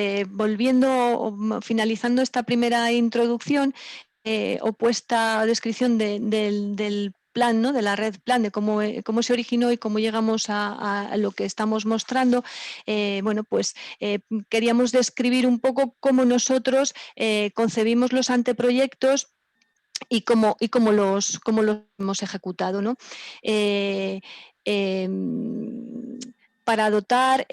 finalizando esta primera introducción, opuesta descripción del plan, ¿no? De la red plan, de cómo se originó y cómo llegamos a lo que estamos mostrando. Bueno, pues queríamos describir un poco cómo nosotros concebimos los anteproyectos y cómo los hemos ejecutado, ¿no? Para dotar,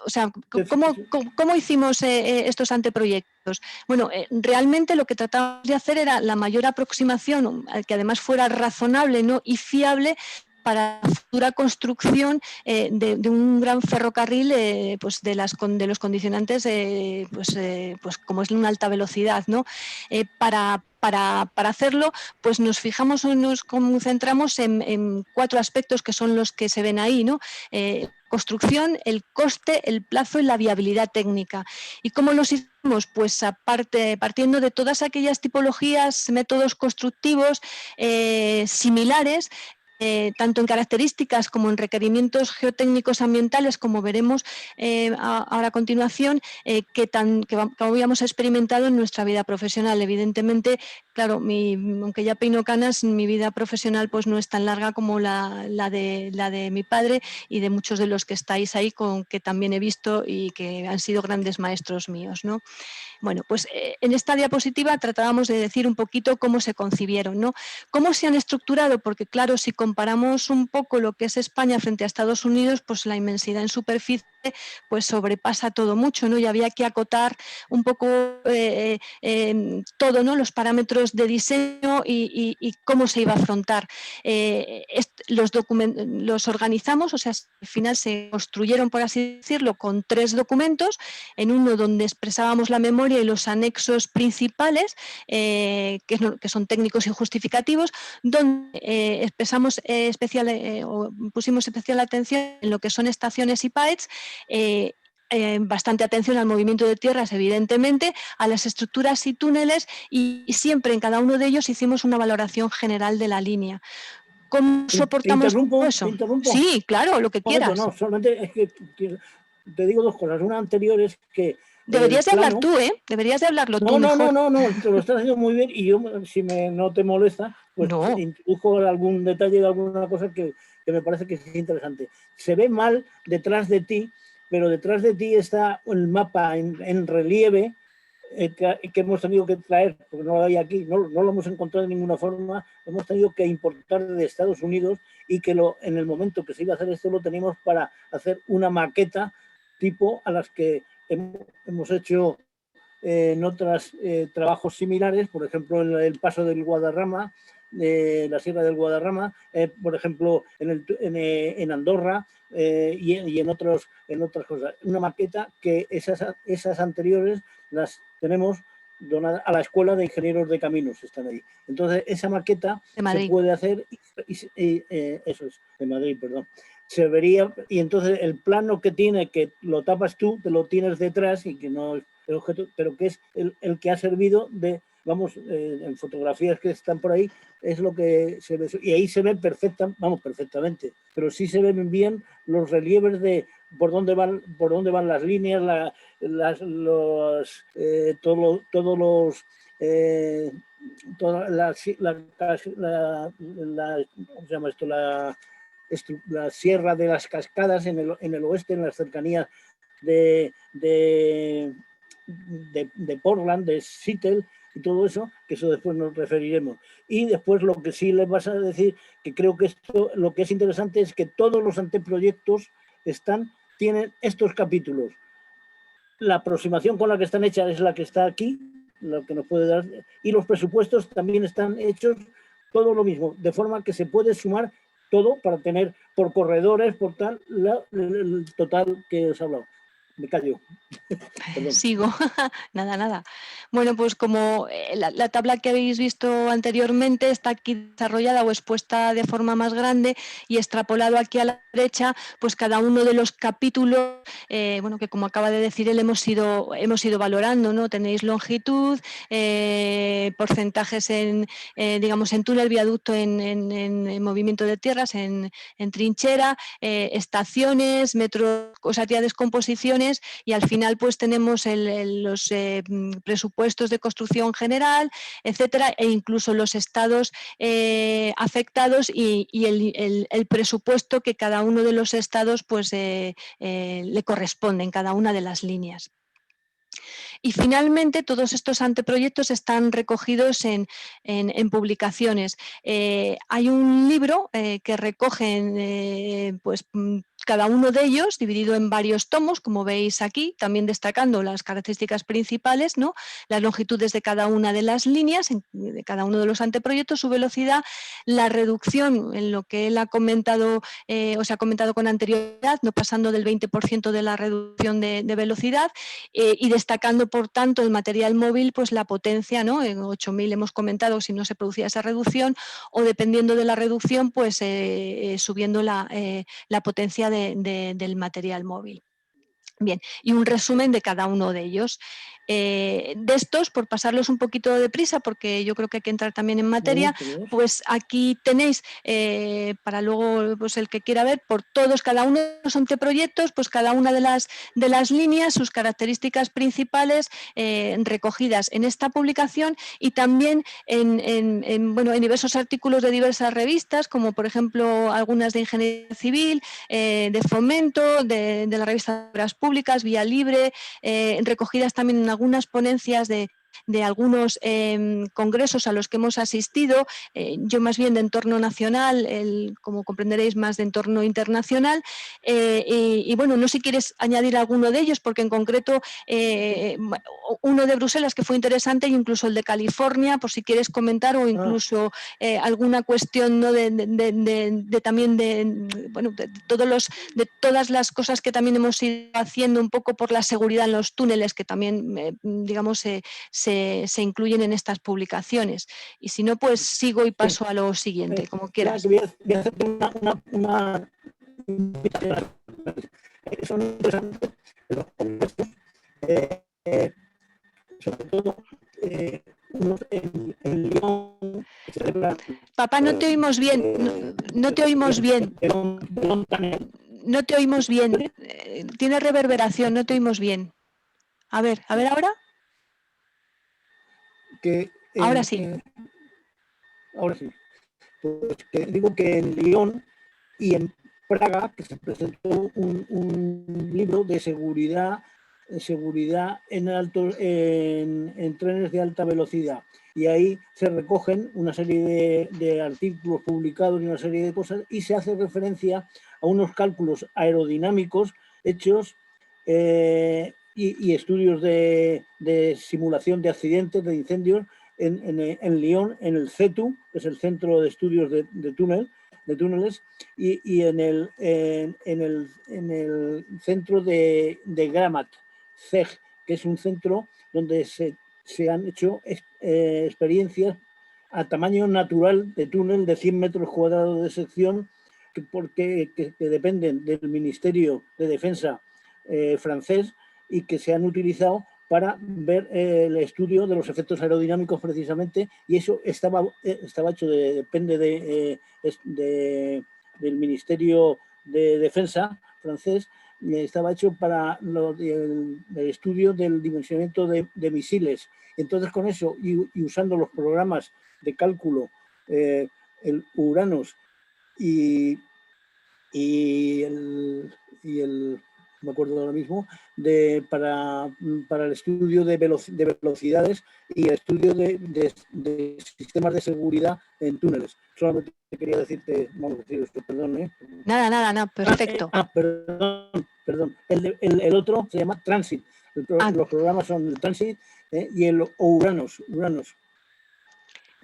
o sea, ¿cómo hicimos estos anteproyectos? Bueno, realmente lo que tratamos de hacer era la mayor aproximación, que además fuera razonable, ¿no? y fiable, para la futura construcción de un gran ferrocarril, pues de los condicionantes, pues como es una alta velocidad, ¿no? Para hacerlo, pues nos fijamos o nos concentramos en 4 aspectos, que son los que se ven ahí, ¿no? Construcción, el coste, el plazo y la viabilidad técnica. ¿Y cómo los hicimos? Pues partiendo de todas aquellas tipologías, métodos constructivos similares, tanto en características como en requerimientos geotécnicos ambientales, como veremos ahora a continuación, que habíamos experimentado en nuestra vida profesional. Evidentemente, claro, aunque ya peino canas, mi vida profesional pues no es tan larga como la de mi padre y de muchos de los que estáis ahí, que también he visto y que han sido grandes maestros míos, ¿no? Bueno, pues en esta diapositiva tratábamos de decir un poquito cómo se concibieron, ¿no? Cómo se han estructurado, porque claro, si comparamos un poco lo que es España frente a Estados Unidos, pues la inmensidad en superficie pues sobrepasa todo mucho, ¿no? Y había que acotar un poco todo, ¿no? Los parámetros de diseño y cómo se iba a afrontar. Los organizamos, o sea, al final se construyeron, por así decirlo, con 3 documentos, en uno donde expresábamos la memoria y los anexos principales, que son técnicos y justificativos, donde pusimos especial atención en lo que son estaciones y PAETs, bastante atención al movimiento de tierras, evidentemente, a las estructuras y túneles, y siempre en cada uno de ellos hicimos una valoración general de la línea. ¿Cómo soportamos eso? ¿Te interrumpo? Sí, claro, lo que quieras. No, solamente es que te digo 2 cosas. Una anterior es que... Deberías de hablar tú, ¿eh? Deberías de hablarlo tú mejor. No, te lo estás haciendo muy bien, y yo, si no te molesta, pues introduzco algún detalle de alguna cosa que me parece que es interesante. Se ve mal detrás de ti, pero detrás de ti está el mapa en relieve que hemos tenido que traer, porque no lo hay aquí, no lo hemos encontrado de ninguna forma, hemos tenido que importar de Estados Unidos, y que en el momento que se iba a hacer esto lo teníamos para hacer una maqueta tipo a las que hemos hecho en otros trabajos similares, por ejemplo en el paso del Guadarrama, la Sierra del Guadarrama, por ejemplo en Andorra, y en otras cosas. Una maqueta que esas anteriores las tenemos donada a la Escuela de Ingenieros de Caminos, están ahí. Entonces esa maqueta se puede hacer, eso es, de Madrid, perdón. Se vería, y entonces el plano que tiene, que lo tapas tú, te lo tienes detrás, y que no es el objeto, pero que es el que ha servido de, vamos, en fotografías que están por ahí, es lo que se ve, y ahí se ve perfectamente, pero sí se ven bien los relieves de por dónde van las líneas, todos los toda la ¿cómo se llama esto? La Sierra de las Cascadas en el oeste, en las cercanías de Portland, de Seattle, y todo eso, que eso después nos referiremos. Y después lo que sí les vas a decir, que creo que lo que es interesante es que todos los anteproyectos tienen estos capítulos. La aproximación con la que están hechas es la que está aquí, lo que nos puede dar, y los presupuestos también están hechos todo lo mismo, de forma que se puede sumar todo para tener por corredores, por tal, el total que os he hablado. Me callo. Sigo. Nada. Bueno, pues como la tabla que habéis visto anteriormente está aquí desarrollada o expuesta de forma más grande, y extrapolado aquí a la derecha, pues cada uno de los capítulos, bueno, que como acaba de decir él, hemos ido valorando, ¿no? Tenéis longitud, porcentajes digamos, en túnel, viaducto, en movimiento de tierras, en trinchera, estaciones, metros, o sea, ya descomposiciones, y al final pues tenemos los presupuestos de construcción general, etcétera, e incluso los estados afectados y el presupuesto que cada uno de los estados pues le corresponde en cada una de las líneas. Y finalmente todos estos anteproyectos están recogidos en publicaciones. Hay un libro que recoge pues, cada uno de ellos, dividido en varios tomos, como veis aquí, también destacando las características principales, ¿no? Las longitudes de cada una de las líneas, de cada uno de los anteproyectos, su velocidad, la reducción en lo que él ha comentado, os ha comentado con anterioridad, no pasando del 20% de la reducción de velocidad, y destacando, por tanto, el material móvil, pues la potencia, ¿no? En 8000 hemos comentado si no se producía esa reducción, o dependiendo de la reducción, pues subiendo la potencia del material móvil. Bien, y un resumen de cada uno de ellos. De estos, por pasarlos un poquito deprisa, porque yo creo que hay que entrar también en materia, pues aquí tenéis, para luego pues el que quiera ver, por todos, cada uno de los anteproyectos, pues cada una de las líneas, sus características principales recogidas en esta publicación, y también en diversos artículos de diversas revistas, como por ejemplo algunas de Ingeniería Civil, de Fomento, de la revista de Obras Públicas, Vía Libre, recogidas también en algunas ponencias de de algunos congresos a los que hemos asistido, yo más bien de entorno nacional, como comprenderéis más de entorno internacional, y bueno, no sé si quieres añadir alguno de ellos, porque en concreto uno de Bruselas que fue interesante, e incluso el de California, por si quieres comentar, o incluso alguna cuestión, ¿no? también de todas las cosas que también hemos ido haciendo un poco por la seguridad en los túneles, que también digamos se incluyen en estas publicaciones. Y si no, pues sigo y paso a lo siguiente, como quieras. Voy a hacerte una invitación. Son interesantes los congresos, sobre todo en Lyon. Papá, no te oímos bien, no te oímos bien. No te oímos bien. Tiene reverberación, no te oímos bien. A ver, ahora. Ahora sí. Ahora sí. Pues que digo que en Lyon y en Praga, que se presentó un libro de seguridad en trenes de alta velocidad. Y ahí se recogen una serie de artículos publicados y una serie de cosas, y se hace referencia a unos cálculos aerodinámicos hechos y estudios de simulación de accidentes, de incendios en Lyon, en el CETU, que es el Centro de Estudios de Túneles, y en el centro de Gramat, CEG, que es un centro donde se han hecho experiencias a tamaño natural de túnel de 100 metros cuadrados de sección, que dependen del Ministerio de Defensa francés, y que se han utilizado para ver el estudio de los efectos aerodinámicos precisamente, y eso estaba hecho, depende del Ministerio de Defensa francés, estaba hecho para el estudio del dimensionamiento de misiles. Entonces, con eso y usando los programas de cálculo, el Uranos y el no me acuerdo ahora mismo, para el estudio de velocidades y el estudio de sistemas de seguridad en túneles. Solamente quería decirte, vamos a decir esto, perdón. Nada, perfecto. Perdón. El otro se llama Transit. Los programas son el Transit y el Uranos,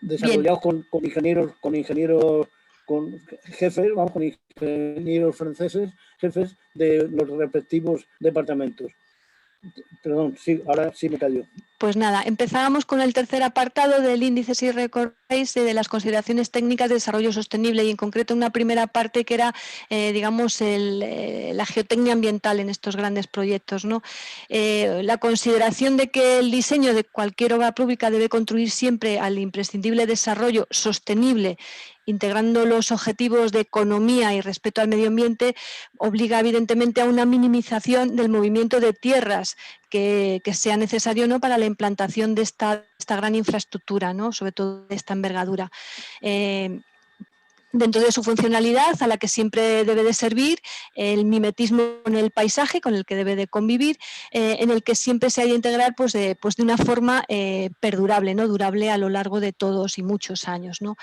desarrollados con ingenieros, con jefes, con ingenieros franceses, jefes de los respectivos departamentos. Perdón, sí, ahora sí me cayó. Pues nada, empezábamos con el tercer apartado del índice, si recordáis, de las consideraciones técnicas de desarrollo sostenible, y en concreto una primera parte que era, digamos, la geotecnia ambiental en estos grandes proyectos, ¿no? La consideración de que el diseño de cualquier obra pública debe contribuir siempre al imprescindible desarrollo sostenible, integrando los objetivos de economía y respeto al medio ambiente, obliga evidentemente a una minimización del movimiento de tierras que sea necesario, ¿no?, para la implantación de esta gran infraestructura, ¿no?, sobre todo de esta envergadura. Dentro de su funcionalidad, a la que siempre debe de servir, el mimetismo con el paisaje con el que debe de convivir, en el que siempre se ha de integrar pues de una forma perdurable, ¿no?, durable a lo largo de todos y muchos años, ¿no?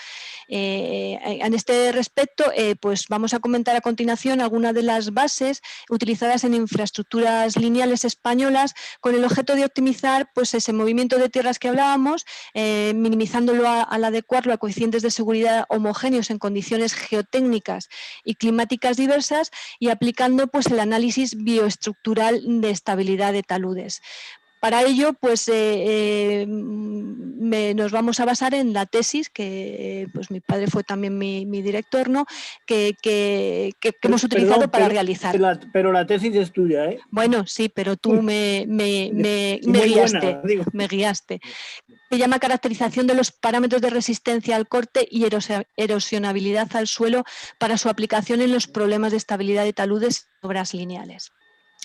En este respecto, pues vamos a comentar a continuación algunas de las bases utilizadas en infraestructuras lineales españolas, con el objeto de optimizar pues ese movimiento de tierras que hablábamos, minimizándolo al adecuarlo a coeficientes de seguridad homogéneos en condiciones geotécnicas y climáticas diversas, y aplicando pues el análisis bioestructural de estabilidad de taludes. Para ello, pues nos vamos a basar en la tesis que pues mi padre fue también mi director, ¿no?, que hemos utilizado para realizar. Pero la tesis es tuya, ¿eh? Bueno, sí, pero tú me guiaste. Buena, me guiaste. Se llama caracterización de los parámetros de resistencia al corte y erosionabilidad al suelo para su aplicación en los problemas de estabilidad de taludes y obras lineales.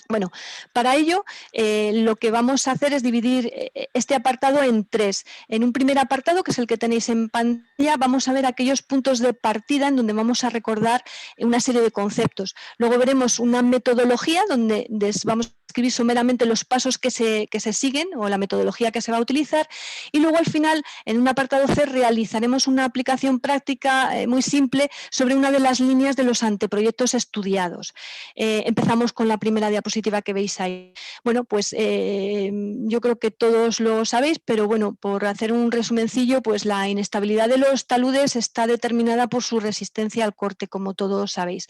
Bueno, para ello lo que vamos a hacer es dividir este apartado en tres. En un primer apartado, que es el que tenéis en pantalla, vamos a ver aquellos puntos de partida en donde vamos a recordar una serie de conceptos. Luego veremos una metodología donde vamos a describir someramente los pasos que se siguen o la metodología que se va a utilizar, y luego al final, en un apartado C, realizaremos una aplicación práctica muy simple sobre una de las líneas de los anteproyectos estudiados. Empezamos con la primera diapositiva que veis ahí. Bueno, pues yo creo que todos lo sabéis, pero bueno, por hacer un resumencillo, pues la inestabilidad de los taludes está determinada por su resistencia al corte, como todos sabéis.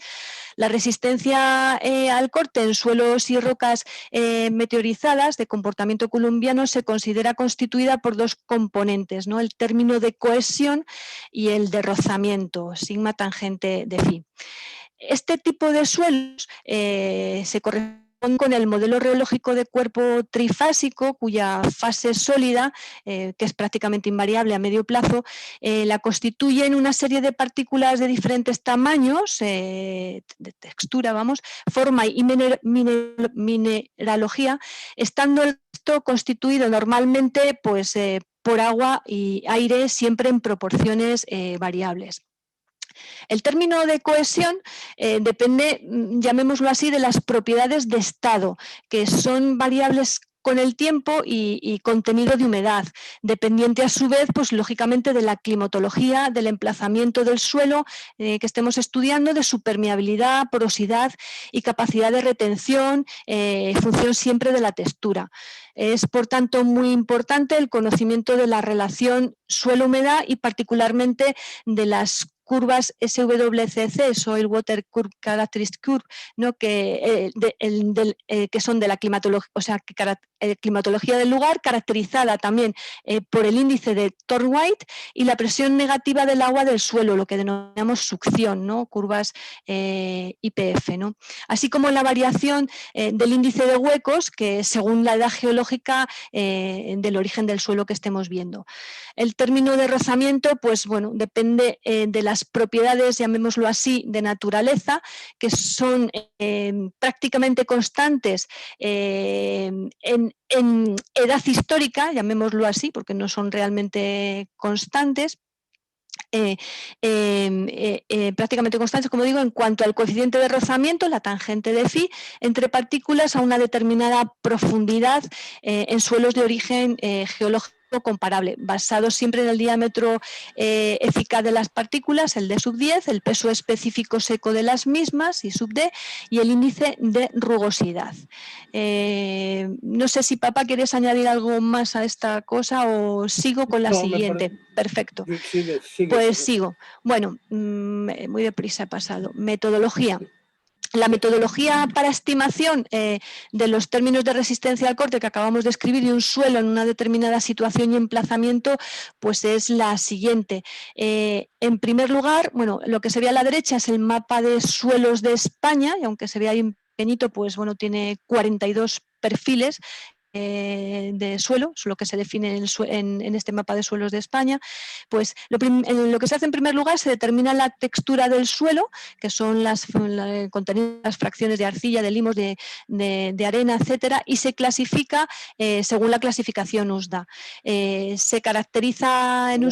La resistencia al corte en suelos y rocas meteorizadas de comportamiento columbiano se considera constituida por dos componentes, ¿no? El término de cohesión y el de rozamiento, sigma tangente de phi. Este tipo de suelos se corresponde con el modelo reológico de cuerpo trifásico, cuya fase sólida, que es prácticamente invariable a medio plazo, la constituyen una serie de partículas de diferentes tamaños, de textura, vamos, forma y mineralogía, estando esto constituido normalmente pues, por agua y aire, siempre en proporciones variables. El término de cohesión depende, llamémoslo así, de las propiedades de estado, que son variables con el tiempo y contenido de humedad, dependiente a su vez, pues lógicamente, de la climatología, del emplazamiento del suelo que estemos estudiando, de su permeabilidad, porosidad y capacidad de retención, función siempre de la textura. Es, por tanto, muy importante el conocimiento de la relación suelo-humedad y particularmente de las curvas SWCC, Soil Water Curve Characteristic Curve, ¿no? que son de la climatología, o sea, climatología del lugar, caracterizada también por el índice de Thorndike y la presión negativa del agua del suelo, lo que denominamos succión, ¿no? Curvas IPF, ¿no? Así como la variación del índice de huecos, que según la edad geológica del origen del suelo que estemos viendo. El término de rozamiento, pues bueno, depende de las propiedades, llamémoslo así, de naturaleza, que son prácticamente constantes en edad histórica, llamémoslo así, porque no son realmente constantes. Prácticamente constantes, como digo, en cuanto al coeficiente de rozamiento, la tangente de phi, entre partículas a una determinada profundidad en suelos de origen geológico comparable, basado siempre en el diámetro eficaz de las partículas, el D sub 10, el peso específico seco de las mismas, I sub D, y el índice de rugosidad. No sé si, papá, ¿quieres añadir algo más a esta cosa o sigo con la siguiente? Perfecto. Sigue. Pues sigo. Bueno, muy deprisa he pasado. Metodología. La metodología para estimación de los términos de resistencia al corte que acabamos de escribir de un suelo en una determinada situación y emplazamiento, pues es la siguiente. En primer lugar, bueno, lo que se ve a la derecha es el mapa de suelos de España, y aunque se ve ahí pequeñito, pues bueno, tiene 42 perfiles de suelo, es lo que se define en este mapa de suelos de España. Pues lo que se hace en primer lugar, se determina la textura del suelo, que son las fracciones de arcilla, de limos, de arena, etcétera, y se clasifica según la clasificación USDA. Se caracteriza en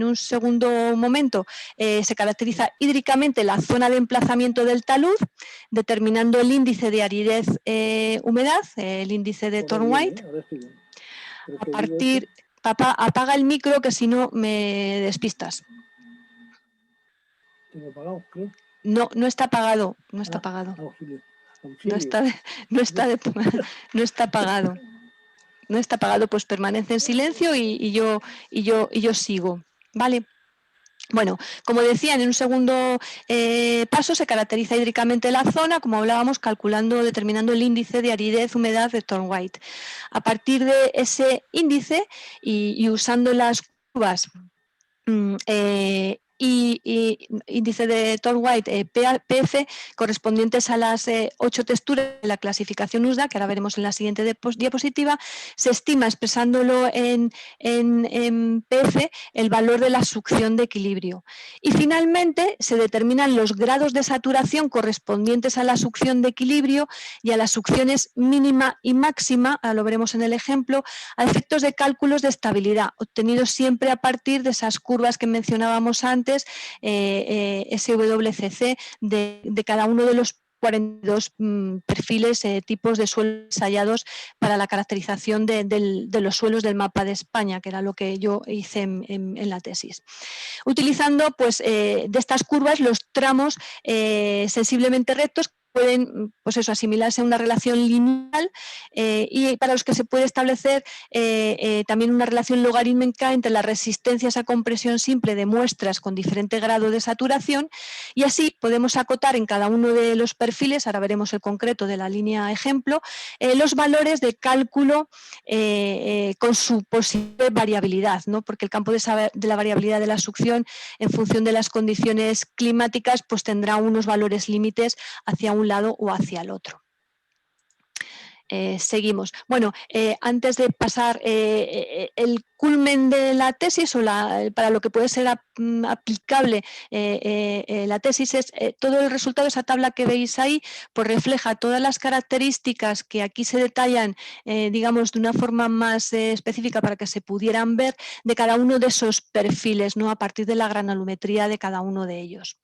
un segundo momento, se caracteriza hídricamente la zona de emplazamiento del talud, determinando el índice de aridez humedad, el índice de Thorndike. A partir, papá, apaga el micro, que si no me despistas. ¿Tengo apagado, creo? No, no está apagado, no está apagado. Auxilio. No está apagado. No está apagado, pues permanece en silencio y yo sigo, ¿vale? Bueno, como decía, en un segundo paso se caracteriza hídricamente la zona, como hablábamos, determinando el índice de aridez, humedad de Thorndike. A partir de ese índice y usando las curvas y índice de Thorndike PF correspondientes a las 8 texturas de la clasificación USDA, que ahora veremos en la siguiente diapositiva, se estima, expresándolo en PF, el valor de la succión de equilibrio. Y finalmente se determinan los grados de saturación correspondientes a la succión de equilibrio y a las succiones mínima y máxima, ahora lo veremos en el ejemplo, a efectos de cálculos de estabilidad, obtenidos siempre a partir de esas curvas que mencionábamos antes, SWCC, de cada uno de los 42 perfiles, tipos de suelos ensayados para la caracterización de los suelos del mapa de España, que era lo que yo hice en la tesis. Utilizando pues, de estas curvas los tramos sensiblemente rectos, pueden pues eso, asimilarse a una relación lineal y para los que se puede establecer también una relación logarítmica entre las resistencias a compresión simple de muestras con diferente grado de saturación, y así podemos acotar en cada uno de los perfiles, ahora veremos el concreto de la línea ejemplo, los valores de cálculo con su posible variabilidad, ¿no? Porque el campo de la variabilidad de la succión en función de las condiciones climáticas pues tendrá unos valores límites hacia un lado o hacia el otro. Seguimos. Bueno, antes de pasar el culmen de la tesis o para lo que puede ser aplicable la tesis es todo el resultado de esa tabla que veis ahí, pues refleja todas las características que aquí se detallan, digamos, de una forma más específica para que se pudieran ver de cada uno de esos perfiles, ¿no? A partir de la granulometría de cada uno de ellos.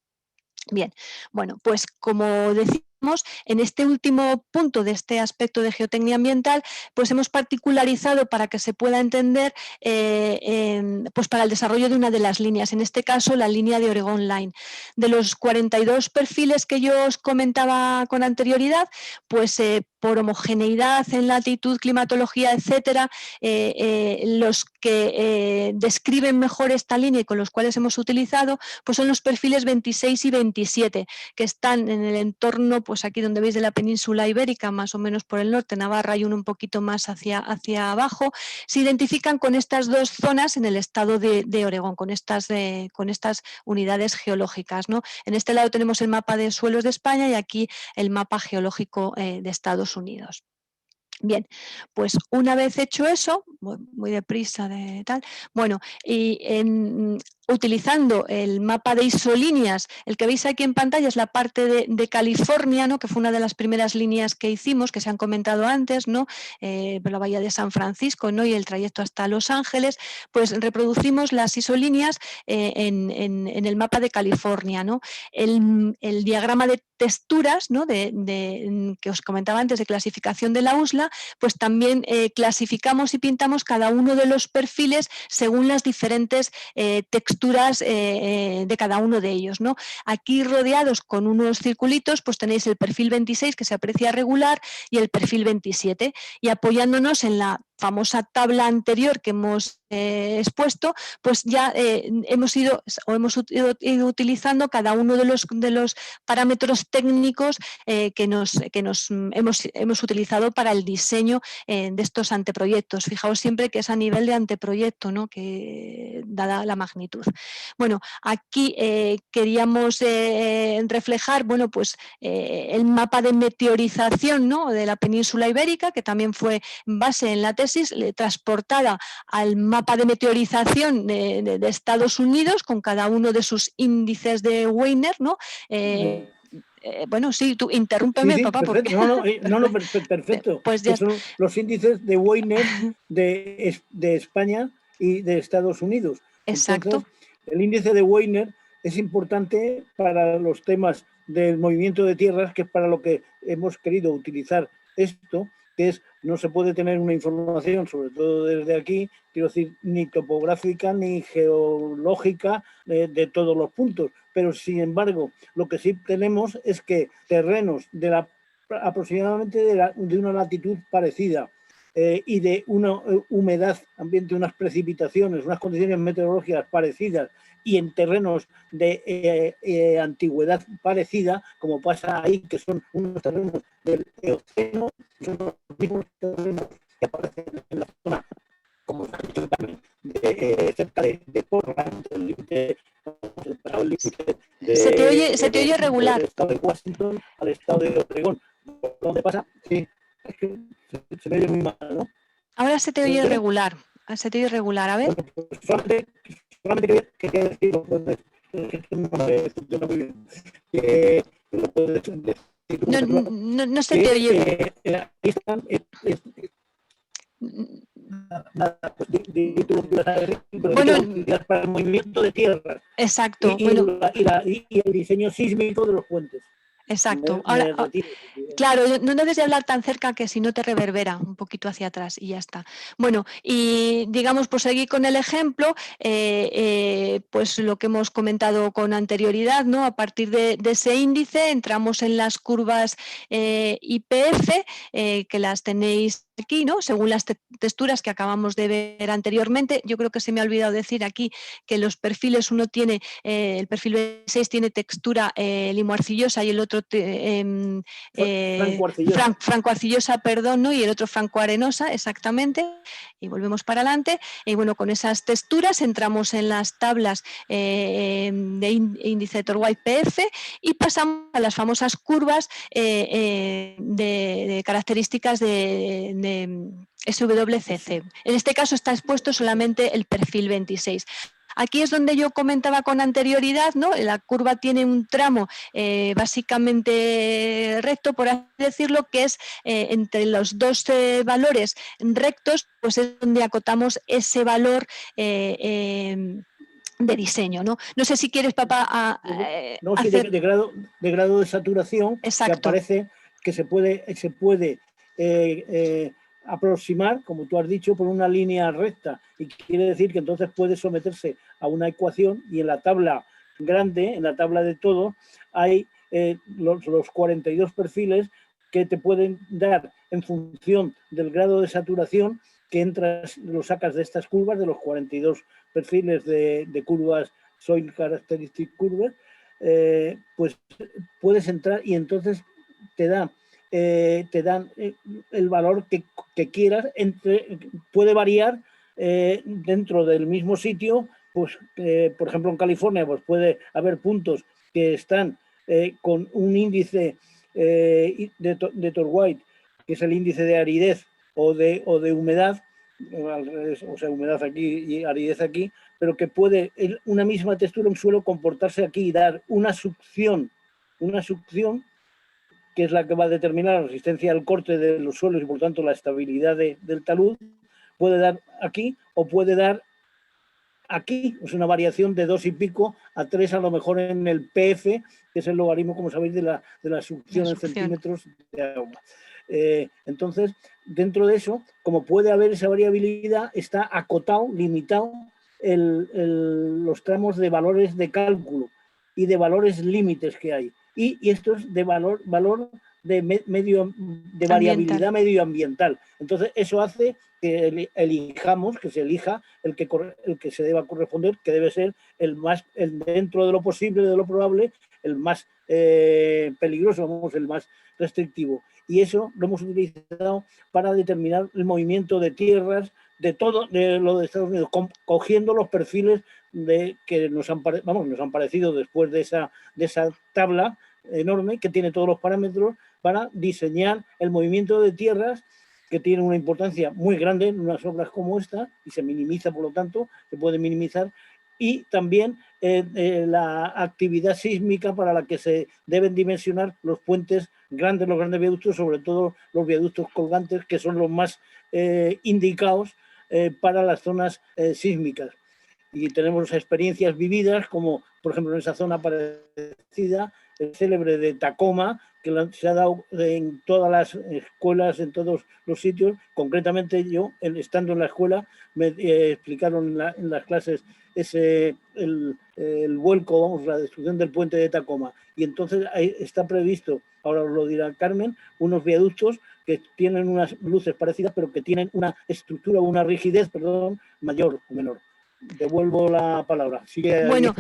Bien, bueno, pues como decíamos, en este último punto de este aspecto de geotecnia ambiental, pues hemos particularizado para que se pueda entender, pues para el desarrollo de una de las líneas, en este caso la línea de Oregon Line. De los 42 perfiles que yo os comentaba con anterioridad, pues por homogeneidad en latitud, climatología, etcétera, los que describen mejor esta línea y con los cuales hemos utilizado, pues son los perfiles 26 y 27, que están en el entorno, pues aquí donde veis de la península ibérica, más o menos por el norte, Navarra y uno un poquito más hacia abajo, se identifican con estas dos zonas en el estado de Oregón, con estas unidades geológicas, ¿no? En este lado tenemos el mapa de suelos de España y aquí el mapa geológico de Estados Unidos. Bien, pues una vez hecho eso, muy deprisa de tal, bueno, y utilizando el mapa de isolíneas, el que veis aquí en pantalla es la parte de California, ¿no? Que fue una de las primeras líneas que hicimos, que se han comentado antes, ¿no? Por la bahía de San Francisco, ¿no? Y el trayecto hasta Los Ángeles, pues reproducimos las isolíneas en el mapa de California, ¿no? El diagrama de texturas, ¿no? Que os comentaba antes, de clasificación de la USLA, pues también clasificamos y pintamos cada uno de los perfiles según las diferentes texturas de cada uno de ellos, ¿no? Aquí rodeados con unos circulitos, pues tenéis el perfil 26 que se aprecia regular y el perfil 27, y apoyándonos en la famosa tabla anterior que hemos expuesto, pues ya hemos ido utilizando cada uno de los parámetros técnicos que hemos utilizado para el diseño de estos anteproyectos. Fijaos siempre que es a nivel de anteproyecto, ¿no? Que dada la magnitud. Bueno, aquí queríamos reflejar, bueno, pues el mapa de meteorización, ¿no? De la península ibérica, que también fue base en la tesis, transportada al mapa de meteorización de Estados Unidos con cada uno de sus índices de Wiener, ¿no? Bueno, sí, tú interrúmpeme, sí, papá. Perfecto. Porque... No, perfecto. Pues ya son los índices de Wiener de España y de Estados Unidos. Exacto. Entonces, el índice de Wiener es importante para los temas del movimiento de tierras, que es para lo que hemos querido utilizar esto, que es, no se puede tener una información, sobre todo desde aquí, quiero decir, ni topográfica ni geológica de todos los puntos, pero sin embargo, lo que sí tenemos es que terrenos aproximadamente de una latitud parecida y de una humedad ambiente, unas precipitaciones, unas condiciones meteorológicas parecidas y en terrenos de antigüedad parecida, como pasa ahí, que son unos terrenos del Eoceno, son los mismos terrenos que aparecen en la zona, como se ha dicho también, cerca de Portland, el límite se te oye regular. Del estado de Washington al estado de Oregón. ¿Dónde pasa? Sí, es que se me oye muy mal, ¿no? Ahora se te oye regular. Se te oye regular, a ver. Bueno, pues solamente quería decir, no se te oye. Ahí están, bueno, para el movimiento de tierra. Exacto. Y el diseño sísmico de los puentes. Exacto. Me Ahora, retiro. claro, no debes de hablar tan cerca que si no te reverbera un poquito hacia atrás y ya está. Bueno, y digamos, por seguir con el ejemplo, pues lo que hemos comentado con anterioridad, ¿no? A partir de ese índice entramos en las curvas IPF, que las tenéis aquí, ¿no? Según las texturas que acabamos de ver anteriormente. Yo creo que se me ha olvidado decir aquí que los perfiles, uno tiene, el perfil 26 tiene textura limo-arcillosa y el otro Franco-arcillosa. franco-arcillosa, perdón, ¿no? Y el otro franco-arenosa, exactamente. Y volvemos para adelante. Y bueno, con esas texturas entramos en las tablas de índice de Torway PF y pasamos a las famosas curvas de características de SWCC. En este caso está expuesto solamente el perfil 26. Aquí es donde yo comentaba con anterioridad, ¿no? La curva tiene un tramo básicamente recto, por así decirlo, que es entre los dos valores rectos, pues es donde acotamos ese valor de diseño, ¿no? No sé si quieres, papá, No, sí, hacer... de grado de saturación. Exacto. Que aparece que se puede aproximar, como tú has dicho, por una línea recta, y quiere decir que entonces puede someterse a una ecuación, y en la tabla grande, en la tabla de todo, hay los 42 perfiles que te pueden dar en función del grado de saturación que entras, lo sacas de estas curvas, de los 42 perfiles de curvas Soil Characteristic Curves, pues puedes entrar y entonces te dan el valor que quieras. Puede variar dentro del mismo sitio, pues por ejemplo en California pues puede haber puntos que están con un índice de Torway, que es el índice de aridez o de humedad, o sea, humedad aquí y aridez aquí, pero que puede una misma textura, un suelo, comportarse aquí y dar una succión que es la que va a determinar la resistencia al corte de los suelos y por tanto la estabilidad del talud. Puede dar aquí o puede dar aquí. Es una variación de 2 y pico a 3 a lo mejor en el PF, que es el logaritmo, como sabéis, de la succión en centímetros de agua. Entonces, dentro de eso, como puede haber esa variabilidad, está acotado, limitado los tramos de valores de cálculo y de valores límites que hay. Y esto es de valor de variabilidad medioambiental. Entonces, eso hace que elijamos, que se elija el que se deba corresponder, que debe ser dentro de lo posible, de lo probable, el más peligroso, vamos, el más restrictivo. Y eso lo hemos utilizado para determinar el movimiento de tierras, de todo de lo de Estados Unidos, cogiendo los perfiles que nos han parecido después de esa tabla enorme que tiene todos los parámetros para diseñar el movimiento de tierras, que tiene una importancia muy grande en unas obras como esta y se minimiza, por lo tanto, se puede minimizar, y también la actividad sísmica para la que se deben dimensionar los puentes grandes, los grandes viaductos, sobre todo los viaductos colgantes, que son los más indicados para las zonas sísmicas. Y tenemos experiencias vividas, como por ejemplo en esa zona parecida, el célebre de Tacoma, que se ha dado en todas las escuelas, en todos los sitios. Concretamente yo, estando en la escuela, me explicaron en las clases el vuelco, vamos, la destrucción del puente de Tacoma. Y entonces ahí está previsto, ahora os lo dirá Carmen, unos viaductos que tienen unas luces parecidas, pero que tienen una estructura, una rigidez, perdón, mayor o menor. Devuelvo la palabra. Bueno,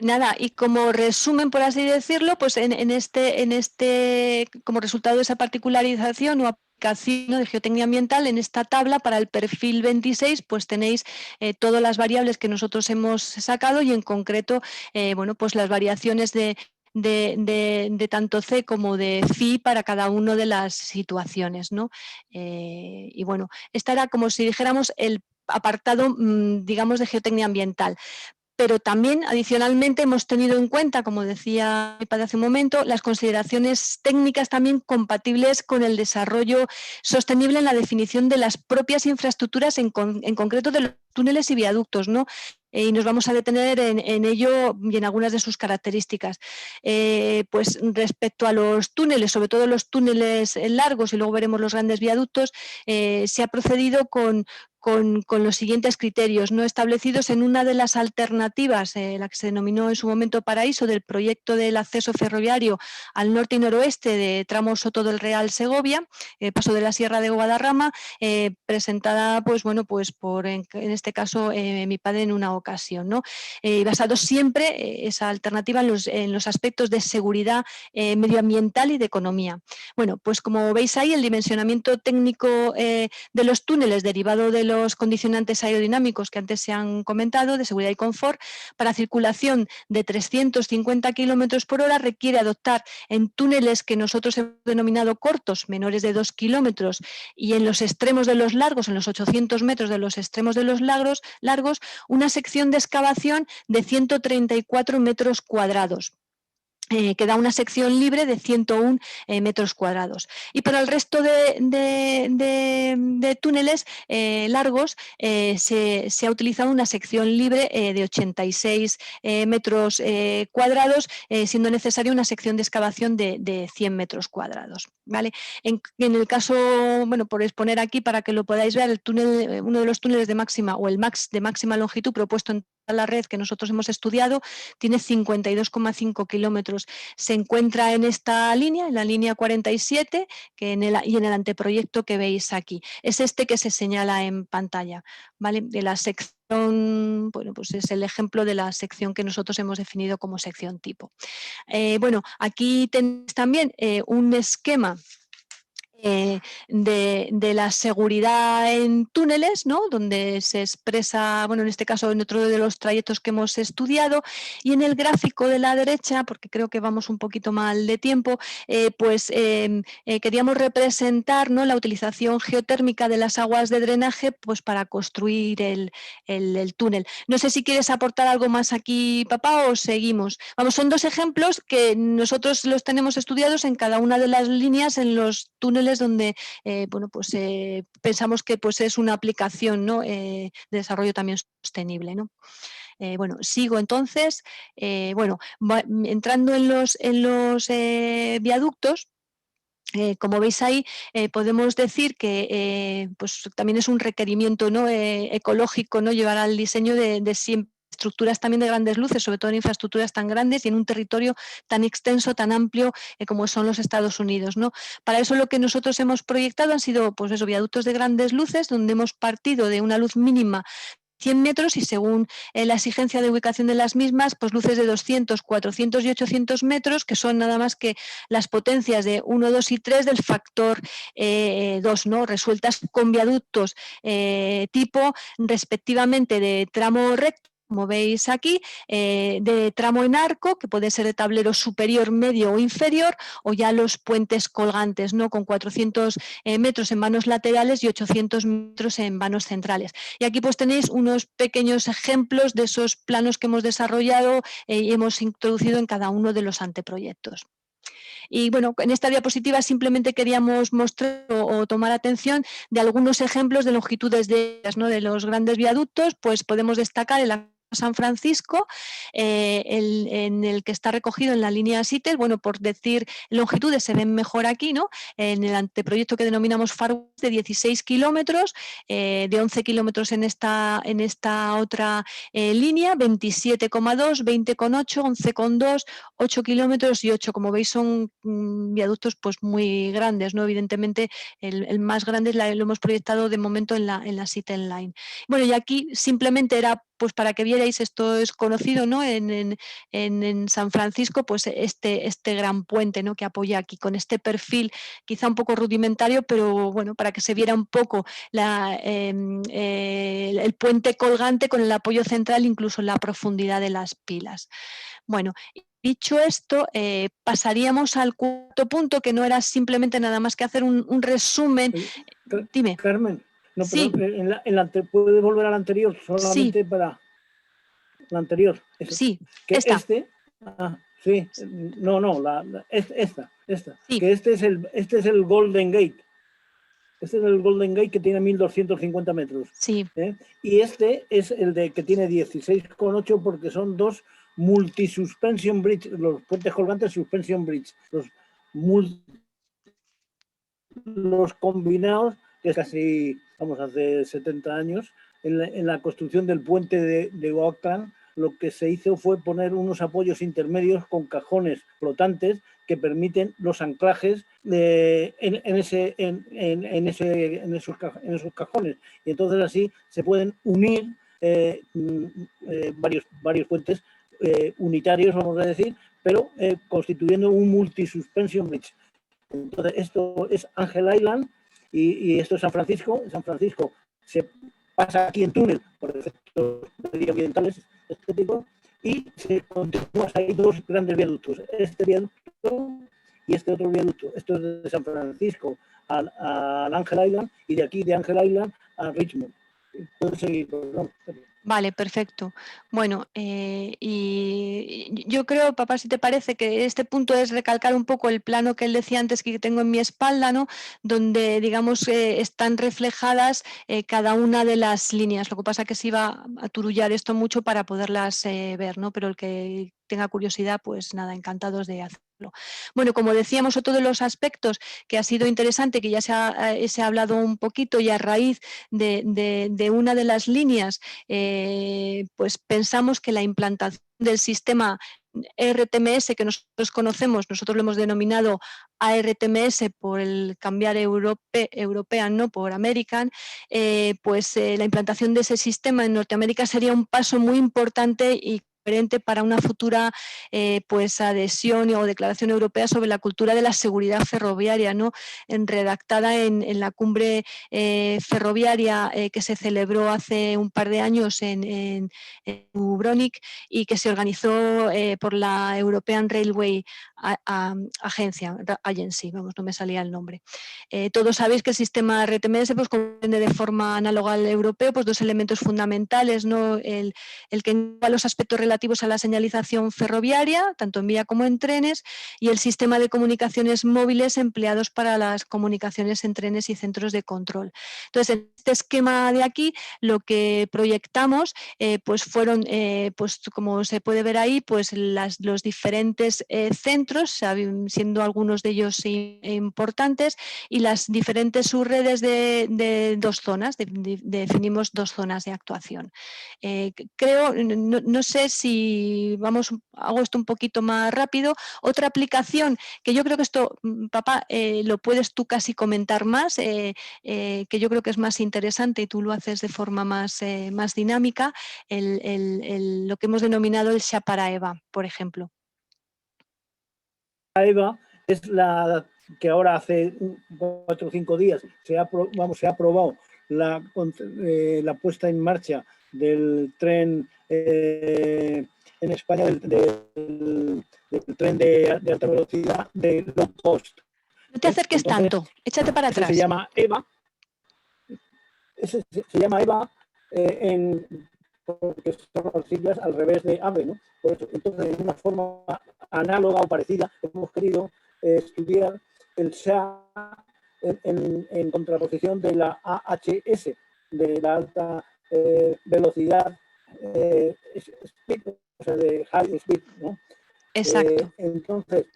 nada, y como resumen, por así decirlo, pues en este, como resultado de esa particularización o aplicación de geotecnia ambiental, en esta tabla para el perfil 26, pues tenéis todas las variables que nosotros hemos sacado y en concreto, bueno, pues las variaciones de tanto C como de Phi para cada una de las situaciones, ¿no? Y bueno, esta era como si dijéramos el apartado, digamos, de geotecnia ambiental. Pero también, adicionalmente, hemos tenido en cuenta, como decía mi padre hace un momento, las consideraciones técnicas también compatibles con el desarrollo sostenible en la definición de las propias infraestructuras, en concreto de los túneles y viaductos, ¿no? y nos vamos a detener en ello y en algunas de sus características. Pues respecto a los túneles, sobre todo los túneles largos, y luego veremos los grandes viaductos, se ha procedido con los siguientes criterios, ¿no? Establecidos en una de las alternativas, la que se denominó en su momento Paraíso, del proyecto del acceso ferroviario al norte y noroeste de tramo Soto del Real Segovia, paso de la Sierra de Guadarrama, presentada pues, bueno, pues por, en este caso, mi padre en una ocasión, ¿no? Basado siempre esa alternativa en los aspectos de seguridad medioambiental y de economía. Bueno, pues como veis ahí, el dimensionamiento técnico de los túneles derivado de los condicionantes aerodinámicos que antes se han comentado, de seguridad y confort, para circulación de 350 kilómetros por hora requiere adoptar en túneles que nosotros hemos denominado cortos, menores de 2 kilómetros, y en los extremos de los largos, en los 800 metros de los extremos de los largos, una sección de excavación de 134 metros cuadrados. Que da una sección libre de 101 metros cuadrados. Y para el resto de túneles largos se ha utilizado una sección libre de 86 metros cuadrados, siendo necesaria una sección de excavación de 100 metros cuadrados. ¿Vale? En el caso, bueno, por exponer aquí para que lo podáis ver, el túnel, uno de los túneles de máxima o el MAX de máxima longitud propuesto en la red que nosotros hemos estudiado tiene 52,5 kilómetros. Se encuentra en esta línea, en la línea 47, y en el anteproyecto que veis aquí. Es este que se señala en pantalla, ¿vale? De la sección, bueno, pues es el ejemplo de la sección que nosotros hemos definido como sección tipo. Bueno, aquí tenéis también un esquema de la seguridad en túneles, ¿no? Donde se expresa, bueno, en este caso en otro de los trayectos que hemos estudiado, y en el gráfico de la derecha, porque creo que vamos un poquito mal de tiempo, queríamos representar, ¿no?, la utilización geotérmica de las aguas de drenaje pues, para construir el túnel. No sé si quieres aportar algo más aquí, papá, o seguimos. Vamos, son dos ejemplos que nosotros los tenemos estudiados en cada una de las líneas en los túneles donde bueno, pues, pensamos que pues, es una aplicación, ¿no?, de desarrollo también sostenible, ¿no? Bueno, sigo entonces. Bueno, entrando en los viaductos. Como veis ahí, podemos decir que pues también es un requerimiento, ¿no?, ecológico, ¿no?, llevar al diseño de siempre estructuras también de grandes luces, sobre todo en infraestructuras tan grandes y en un territorio tan extenso, tan amplio como son los Estados Unidos, ¿no? Para eso lo que nosotros hemos proyectado han sido pues eso, viaductos de grandes luces, donde hemos partido de una luz mínima 100 metros y según la exigencia de ubicación de las mismas, pues luces de 200, 400 y 800 metros, que son nada más que las potencias de 1, 2 y 3 del factor 2, ¿no?, resueltas con viaductos tipo respectivamente de tramo recto, como veis aquí, de tramo en arco, que puede ser de tablero superior, medio o inferior, o ya los puentes colgantes, ¿no?, con 400 metros en vanos laterales y 800 metros en vanos centrales. Y aquí pues tenéis unos pequeños ejemplos de esos planos que hemos desarrollado y hemos introducido en cada uno de los anteproyectos. Y bueno, en esta diapositiva simplemente queríamos mostrar o tomar atención de algunos ejemplos de longitudes ¿no?, de los grandes viaductos. Pues podemos destacar el San Francisco, en el que está recogido en la línea CITES, bueno, por decir longitudes se ven mejor aquí, ¿no? En el anteproyecto que denominamos Far West, de 16 kilómetros, de 11 kilómetros en esta otra línea, 27,2, 20,8, 11,2, 8 kilómetros y 8. Como veis son viaductos pues muy grandes, ¿no? Evidentemente el más grande lo hemos proyectado de momento en la CITES Line. Bueno, y aquí simplemente era pues para que vierais, esto es conocido, ¿no?, en San Francisco, pues este gran puente, ¿no?, que apoya aquí con este perfil quizá un poco rudimentario, pero bueno, para que se viera un poco el puente colgante con el apoyo central, incluso la profundidad de las pilas. Bueno, dicho esto, pasaríamos al cuarto punto, que no era simplemente nada más que hacer un resumen. Dime. Carmen, no, Sí. perdón, ¿puedes volver al anterior? Solamente sí. Para la anterior. Eso. Sí, que esta. Sí, no, esta. Sí. Que este es el Golden Gate. Este es el Golden Gate, que tiene 1.250 metros. Sí. Y este es el de que tiene 16,8, porque son dos multi-suspension bridge, los puentes colgantes suspension bridge, los combinados, que es casi, vamos, hace 70 años, en la construcción del puente de Auckland, lo que se hizo fue poner unos apoyos intermedios con cajones flotantes que permiten los anclajes en esos cajones. Y entonces así se pueden unir varios puentes unitarios, vamos a decir, pero constituyendo un multi-suspension bridge. Entonces esto es Angel Island y esto es San Francisco. En San Francisco se pasa aquí en túnel por efectos medioambientales estéticos y se continúa. Hay dos grandes viaductos, este viaducto y este otro viaducto. Esto es de San Francisco al Angel Island y de aquí de Angel Island a Richmond. Puedes seguir, perdón. Vale, perfecto. Bueno, y yo creo, papá, si te parece, que este punto es recalcar un poco el plano que él decía antes que tengo en mi espalda, ¿no? Donde, digamos, están reflejadas cada una de las líneas. Lo que pasa es que se iba a turullar esto mucho para poderlas ver, ¿no? Pero el que tenga curiosidad, pues nada, encantados de hacerlo. Bueno, como decíamos, otro de los aspectos que ha sido interesante, que ya se ha hablado un poquito y a raíz de una de las líneas, pues pensamos que la implantación del sistema RTMS que nosotros conocemos, nosotros lo hemos denominado ARTMS por el cambiar European, ¿no? Por American, pues la implantación de ese sistema en Norteamérica sería un paso muy importante y para una futura pues adhesión o declaración europea sobre la cultura de la seguridad ferroviaria, ¿no? Redactada en la cumbre ferroviaria que se celebró hace un par de años en Dubrovnik y que se organizó por la European Railway Agency, vamos, no me salía el nombre. Todos sabéis que el sistema RTMS pues, comprende de forma análoga al europeo pues, dos elementos fundamentales, ¿no? El que engloba los aspectos relativos a la señalización ferroviaria, tanto en vía como en trenes, y el sistema de comunicaciones móviles empleados para las comunicaciones en trenes y centros de control. Entonces, en este esquema de aquí, lo que proyectamos pues fueron, pues como se puede ver ahí, pues los diferentes centros, siendo algunos de ellos importantes, y las diferentes subredes de dos zonas, definimos dos zonas de actuación. Creo, no sé si hago esto un poquito más rápido. Otra aplicación que yo creo que esto, papá, lo puedes tú casi comentar más, que yo creo que es más interesante y tú lo haces de forma más dinámica, lo que hemos denominado el Shapara-EVA, por ejemplo. EVA es la que ahora hace 4 o 5 días se ha aprobado la puesta en marcha del tren en España, del tren de alta velocidad de low cost. No te acerques tanto, échate para atrás. Se llama EVA. Se llama EVA porque son las siglas al revés de AVE, ¿no? Por eso, entonces, de una forma análoga o parecida, hemos querido estudiar el SHA en contraposición de la AHS, de la alta velocidad, speed, o sea, de high speed, ¿no? Exacto. Entonces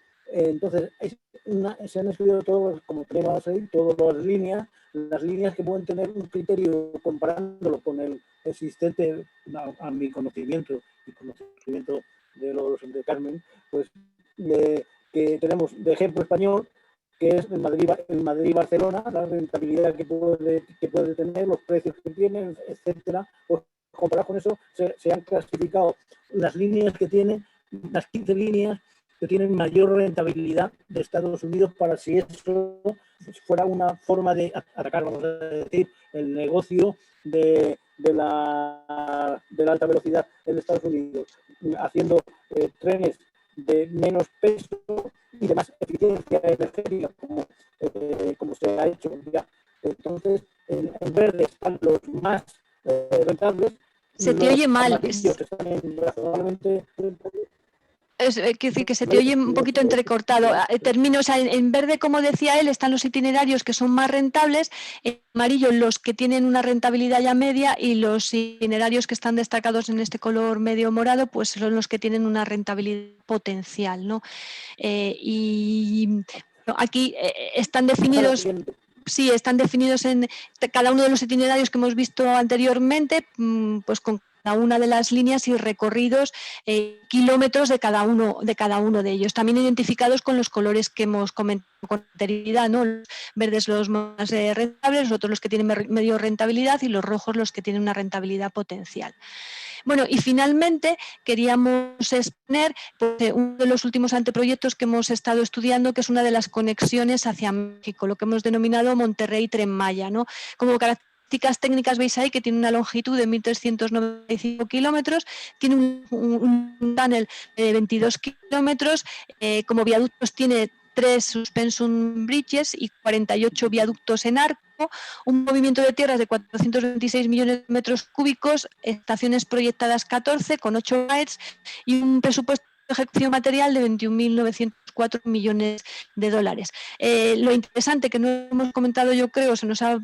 se han estudiado todos, como tenemos ahí, todas las líneas que pueden tener un criterio comparándolo con el existente, a mi conocimiento y conocimiento de los de Carmen, pues que tenemos de ejemplo español, que es el Madrid-Barcelona, la rentabilidad que puede tener, los precios que tienen, etcétera. Pues comparado con eso, se han clasificado las líneas que tienen, las 15 líneas que tienen mayor rentabilidad de Estados Unidos, para si eso fuera una forma de atacar, vamos a decir, el negocio de la alta velocidad en Estados Unidos, haciendo trenes de menos peso y de más eficiencia energética, como se ha hecho ya. Entonces, en verde están los más rentables. Se te oye mal. Quiero decir que se te oye un poquito entrecortado. Termino, o sea, en verde, como decía él, están los itinerarios que son más rentables, en amarillo los que tienen una rentabilidad ya media y los itinerarios que están destacados en este color medio morado, pues son los que tienen una rentabilidad potencial, ¿no? Y bueno, aquí están definidos. Sí, están definidos en cada uno de los itinerarios que hemos visto anteriormente, pues con cada una de las líneas y recorridos, kilómetros de cada uno de ellos. También identificados con los colores que hemos comentado con anterioridad, ¿no? Los verdes los más rentables, los otros los que tienen medio rentabilidad y los rojos los que tienen una rentabilidad potencial. Bueno, y finalmente queríamos exponer uno de los últimos anteproyectos que hemos estado estudiando, que es una de las conexiones hacia México, lo que hemos denominado Monterrey Tren Maya, ¿no? Como características técnicas veis ahí que tiene una longitud de 1.395 kilómetros, tiene un túnel de 22 kilómetros, como viaductos tiene 3 suspension bridges y 48 viaductos en arco, un movimiento de tierras de 426 millones de metros cúbicos, estaciones proyectadas 14 con 8 GAES y un presupuesto de ejecución material de 21.904 millones de dólares. Lo interesante que no hemos comentado, yo creo, se nos ha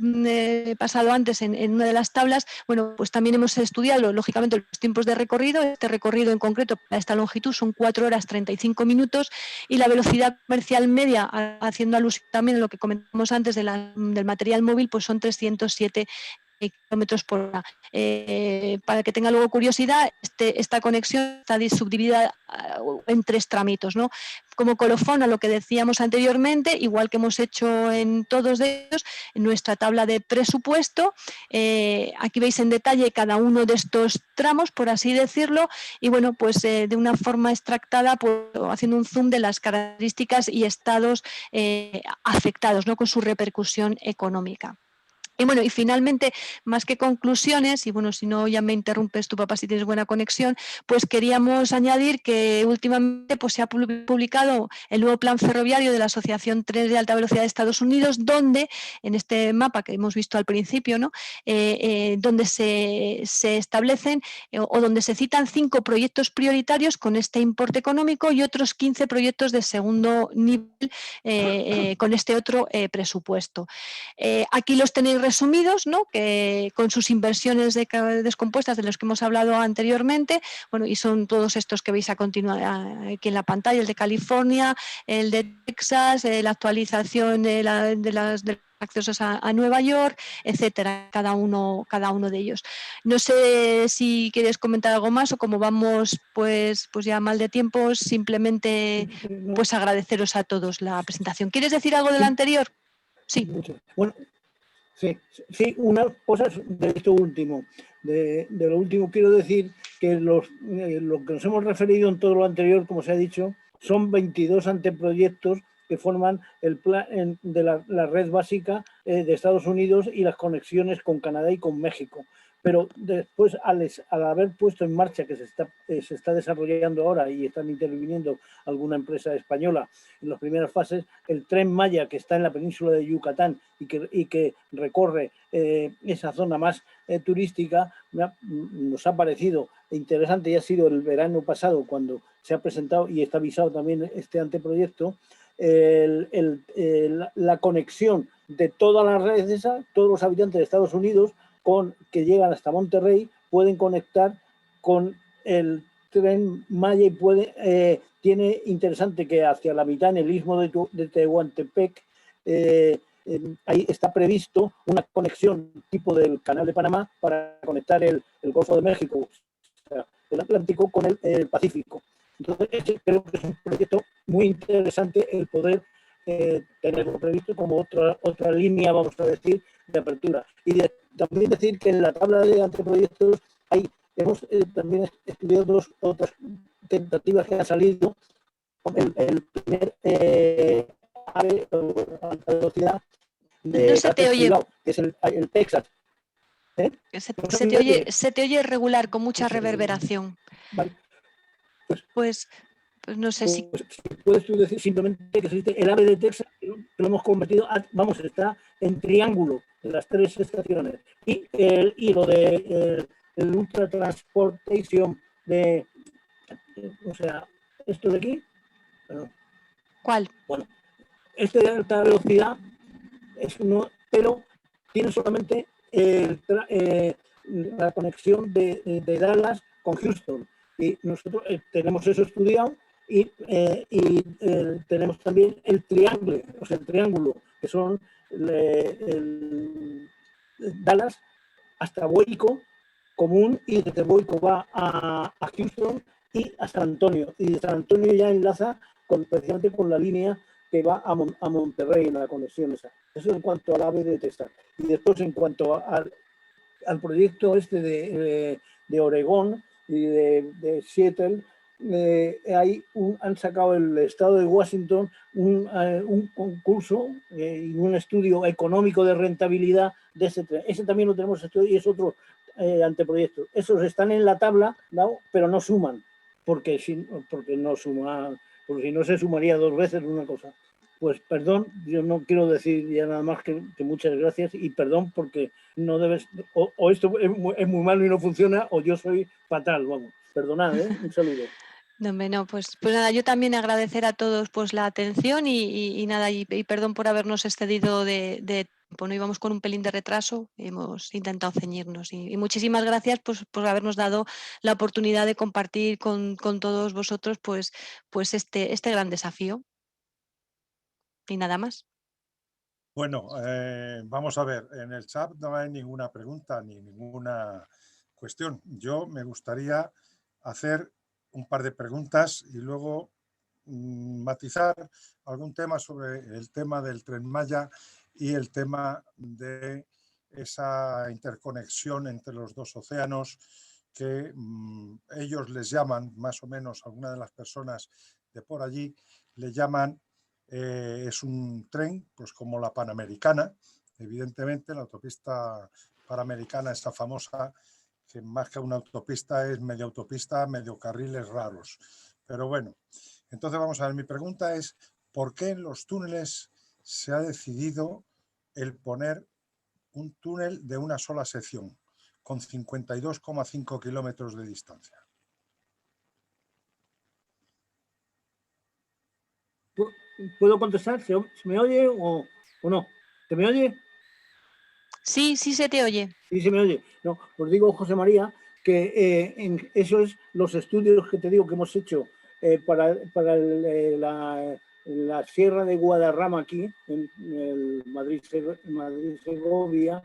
pasado antes en una de las tablas, bueno, pues también hemos estudiado, lógicamente, los tiempos de recorrido. Este recorrido en concreto, para esta longitud, son 4 horas 35 minutos y la velocidad comercial media, haciendo alusión también a lo que comentamos antes del material móvil, pues son 307 kilómetros por hora. Para que tenga luego curiosidad, esta conexión está subdividida en 3 tramitos, ¿no? Como colofón a lo que decíamos anteriormente, igual que hemos hecho en todos ellos, en nuestra tabla de presupuesto, aquí veis en detalle cada uno de estos tramos, por así decirlo, y bueno, pues de una forma extractada, pues, haciendo un zoom de las características y estados afectados, ¿no? Con su repercusión económica. Y bueno, y finalmente, más que conclusiones, y bueno, si no ya me interrumpes tú, papá, si tienes buena conexión, pues queríamos añadir que últimamente pues, se ha publicado el nuevo plan ferroviario de la Asociación Trenes de Alta Velocidad de Estados Unidos, donde, en este mapa que hemos visto al principio, ¿no? Donde se establecen o donde se citan 5 proyectos prioritarios con este importe económico y otros 15 proyectos de segundo nivel con este otro presupuesto. Aquí los tenéis resumidos, ¿no? Que con sus inversiones descompuestas de los que hemos hablado anteriormente, bueno, y son todos estos que veis a continuar aquí en la pantalla, el de California, el de Texas, la actualización de los accesos a Nueva York, etcétera, cada uno de ellos. No sé si quieres comentar algo más o como vamos pues ya mal de tiempo, simplemente pues agradeceros a todos la presentación. ¿Quieres decir algo del anterior? Sí. Bueno, sí, unas cosas de esto último. De lo último quiero decir que lo que nos hemos referido en todo lo anterior, como se ha dicho, son 22 anteproyectos que forman el plan de la red básica de Estados Unidos y las conexiones con Canadá y con México. Pero después, al haber puesto en marcha, que se está desarrollando ahora y están interviniendo alguna empresa española en las primeras fases, el Tren Maya, que está en la península de Yucatán y que recorre esa zona más turística, nos ha parecido interesante y ha sido el verano pasado cuando se ha presentado y está avisado también este anteproyecto, la conexión de toda la red esa, todos los habitantes de Estados Unidos que llegan hasta Monterrey pueden conectar con el Tren Maya y tiene interesante que hacia la mitad en el istmo de Tehuantepec ahí está previsto una conexión tipo del Canal de Panamá para conectar el Golfo de México, o sea, el Atlántico con el Pacífico. Entonces creo que es un proyecto muy interesante el poder tenerlo previsto como otra línea, vamos a decir, de apertura. Y también decir que en la tabla de anteproyectos hemos también estudiado otras tentativas que han salido. El primer AVE alta velocidad de no se te oye, privado, que es el Texas. Se te oye regular, con mucha reverberación. Vale. Pues no sé si puedes tú decir simplemente que existe el AVE de Texas, que lo hemos convertido, está en triángulo de las 3 estaciones. Y lo de el Ultra Transportation o sea, esto de aquí. ¿Cuál? Bueno, este de alta velocidad es uno, pero tiene solamente la conexión de Dallas con Houston. Y nosotros tenemos eso estudiado y tenemos también el triángulo, que son Dallas hasta Waco común, y desde Waco va a Houston y a San Antonio. Y de San Antonio ya enlaza precisamente con la línea que va a Monterrey, la conexión esa. Eso en cuanto al AVE de Texas. Y después en cuanto al proyecto este de Oregón y de Seattle, han sacado el estado de Washington un concurso y un estudio económico de rentabilidad de ese tren. Ese también lo tenemos estudiado y es otro anteproyecto. Esos están en la tabla, ¿no? Pero no suman, porque si no se sumaría 2 veces una cosa. Pues perdón, yo no quiero decir ya nada más que muchas gracias, y perdón porque no debes, o esto es muy malo y no funciona, o yo soy fatal, vamos. Perdonad, un saludo. No, pues nada, yo también agradecer a todos pues la atención y nada, y perdón por habernos excedido de tiempo, no íbamos con un pelín de retraso, hemos intentado ceñirnos y muchísimas gracias pues, por habernos dado la oportunidad de compartir con todos vosotros pues este gran desafío. Y nada más. Bueno, vamos a ver, en el chat no hay ninguna pregunta ni ninguna cuestión. Yo me gustaría hacer un par de preguntas y luego matizar algún tema sobre el tema del Tren Maya y el tema de esa interconexión entre los dos océanos que ellos les llaman, más o menos, algunas de las personas de por allí le llaman, es un tren, pues como la Panamericana. Evidentemente, la autopista Panamericana, esta famosa, que más que una autopista es medio autopista, medio carriles raros. Pero bueno, entonces vamos a ver, mi pregunta es, ¿por qué en los túneles se ha decidido el poner un túnel de una sola sección, con 52,5 kilómetros de distancia? ¿Puedo contestar? ¿Se me oye o no? ¿Se me oye? Sí, se te oye. Sí, se me oye. No, pues digo, José María, que eso es los estudios que te digo que hemos hecho para la Sierra de Guadarrama aquí, en el Madrid-Segovia,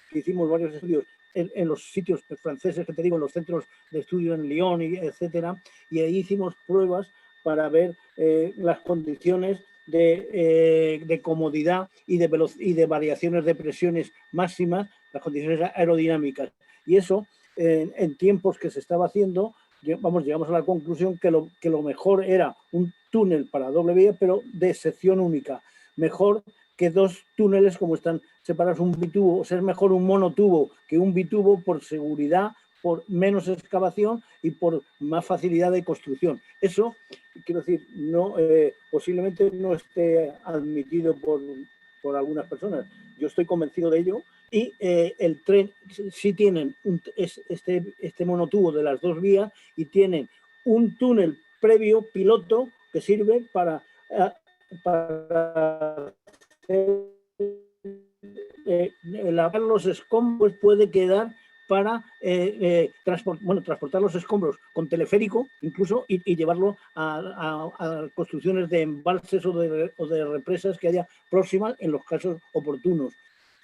que hicimos varios estudios en los sitios franceses que te digo, en los centros de estudio en Lyon, etcétera, y ahí hicimos pruebas para ver las condiciones de comodidad y de variaciones de presiones máximas, las condiciones aerodinámicas. Y eso, en tiempos que se estaba haciendo, llegamos a la conclusión que lo mejor era un túnel para doble vía, pero de sección única. Mejor que 2 túneles como están separados, un bitubo. O sea, es mejor un monotubo que un bitubo por seguridad, por menos excavación y por más facilidad de construcción. Eso, quiero decir, no, posiblemente no esté admitido por algunas personas. Yo estoy convencido de ello. Y el tren sí tienen este monotubo de las 2 vías y tienen un túnel previo piloto que sirve para lavar los escombros, puede quedar para transportar los escombros con teleférico incluso y llevarlo a construcciones de embalses o de represas que haya próximas en los casos oportunos.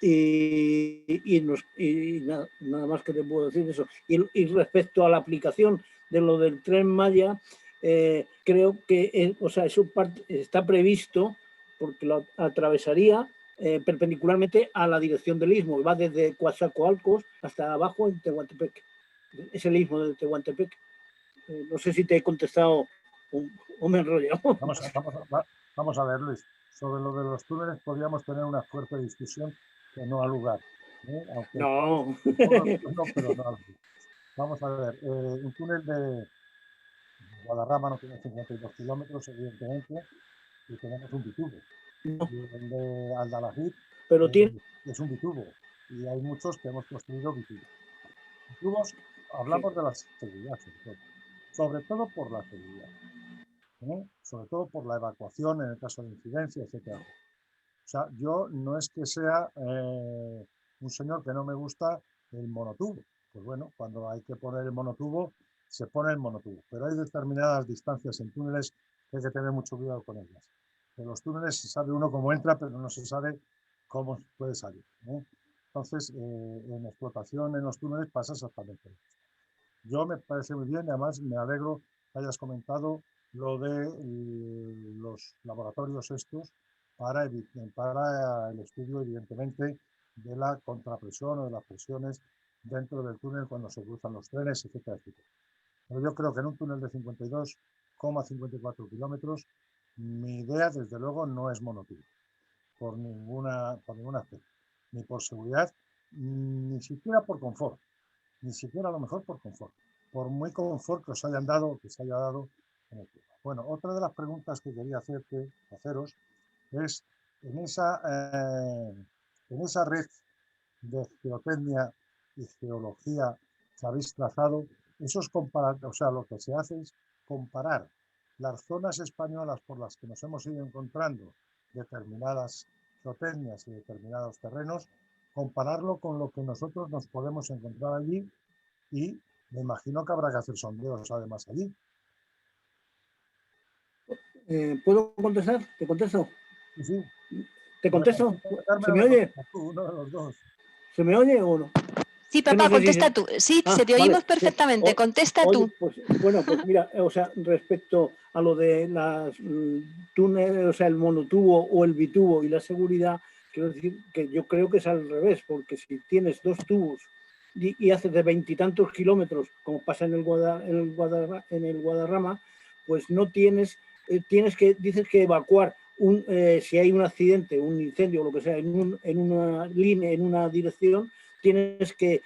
Y nada más que te puedo decir eso. Y respecto a la aplicación de lo del Tren Maya, creo que o sea, eso está previsto porque lo atravesaría perpendicularmente a la dirección del istmo, va desde Coatzacoalcos hasta abajo en Tehuantepec. Es el istmo de Tehuantepec. No sé si te he contestado o me he enrollado. Vamos a ver, Luis. Sobre lo de los túneles podríamos tener una fuerte discusión que no ha lugar. Aunque no. Pero no. Vamos a ver, un túnel de Guadarrama no tiene 52 kilómetros, evidentemente, y tenemos un bitubo. No. Y el de Aldalajid Pero tiene... es un bitubo, y hay muchos que hemos construido bitubos. Bitubos, hablamos de la seguridad, sobre todo por la seguridad. sobre todo por la evacuación en el caso de incidencia, etc. O sea, yo no es que sea un señor que no me gusta el monotubo. Pues bueno, cuando hay que poner el monotubo, se pone el monotubo. Pero hay determinadas distancias en túneles que hay que tener mucho cuidado con ellas. En los túneles se sabe uno cómo entra, pero no se sabe cómo puede salir. Entonces, en explotación en los túneles pasa exactamente eso. Yo me parece muy bien, y además me alegro que hayas comentado lo de los laboratorios estos para el estudio, evidentemente, de la contrapresión o de las presiones dentro del túnel cuando se cruzan los trenes, etcétera, etcétera. Pero yo creo que en un túnel de 52,54 kilómetros, mi idea, desde luego, no es monotubo, por ninguna aspecto, ni por seguridad, ni siquiera por confort, ni siquiera a lo mejor por confort, por muy confort que os hayan dado, que se haya dado en el tema. Bueno, otra de las preguntas que quería haceros es en esa red de geotecnia y geología que habéis trazado, o sea, lo que se hace es comparar las zonas españolas por las que nos hemos ido encontrando determinadas geotecnias y determinados terrenos, compararlo con lo que nosotros nos podemos encontrar allí, y me imagino que habrá que hacer sondeos además allí. ¿Puedo contestar? ¿Te contesto? Sí. ¿Te contesto? Bueno, ¿Se me oye? Uno de los dos. ¿Se me oye o no? Sí, papá, no sé contesta si tú. Sí, Ah, te oímos vale. perfectamente. Contesta Oye, tú. pues, bueno, pues mira, o sea, respecto a lo de las túneles, o sea, el monotubo o el bitubo y la seguridad, quiero decir que yo creo que es al revés, porque si tienes dos tubos y haces de 20 y tantos kilómetros, como pasa en el Guadarrama, pues no tienes, dices que evacuar si hay un accidente, un incendio o lo que sea, en una línea, en una dirección, tienes que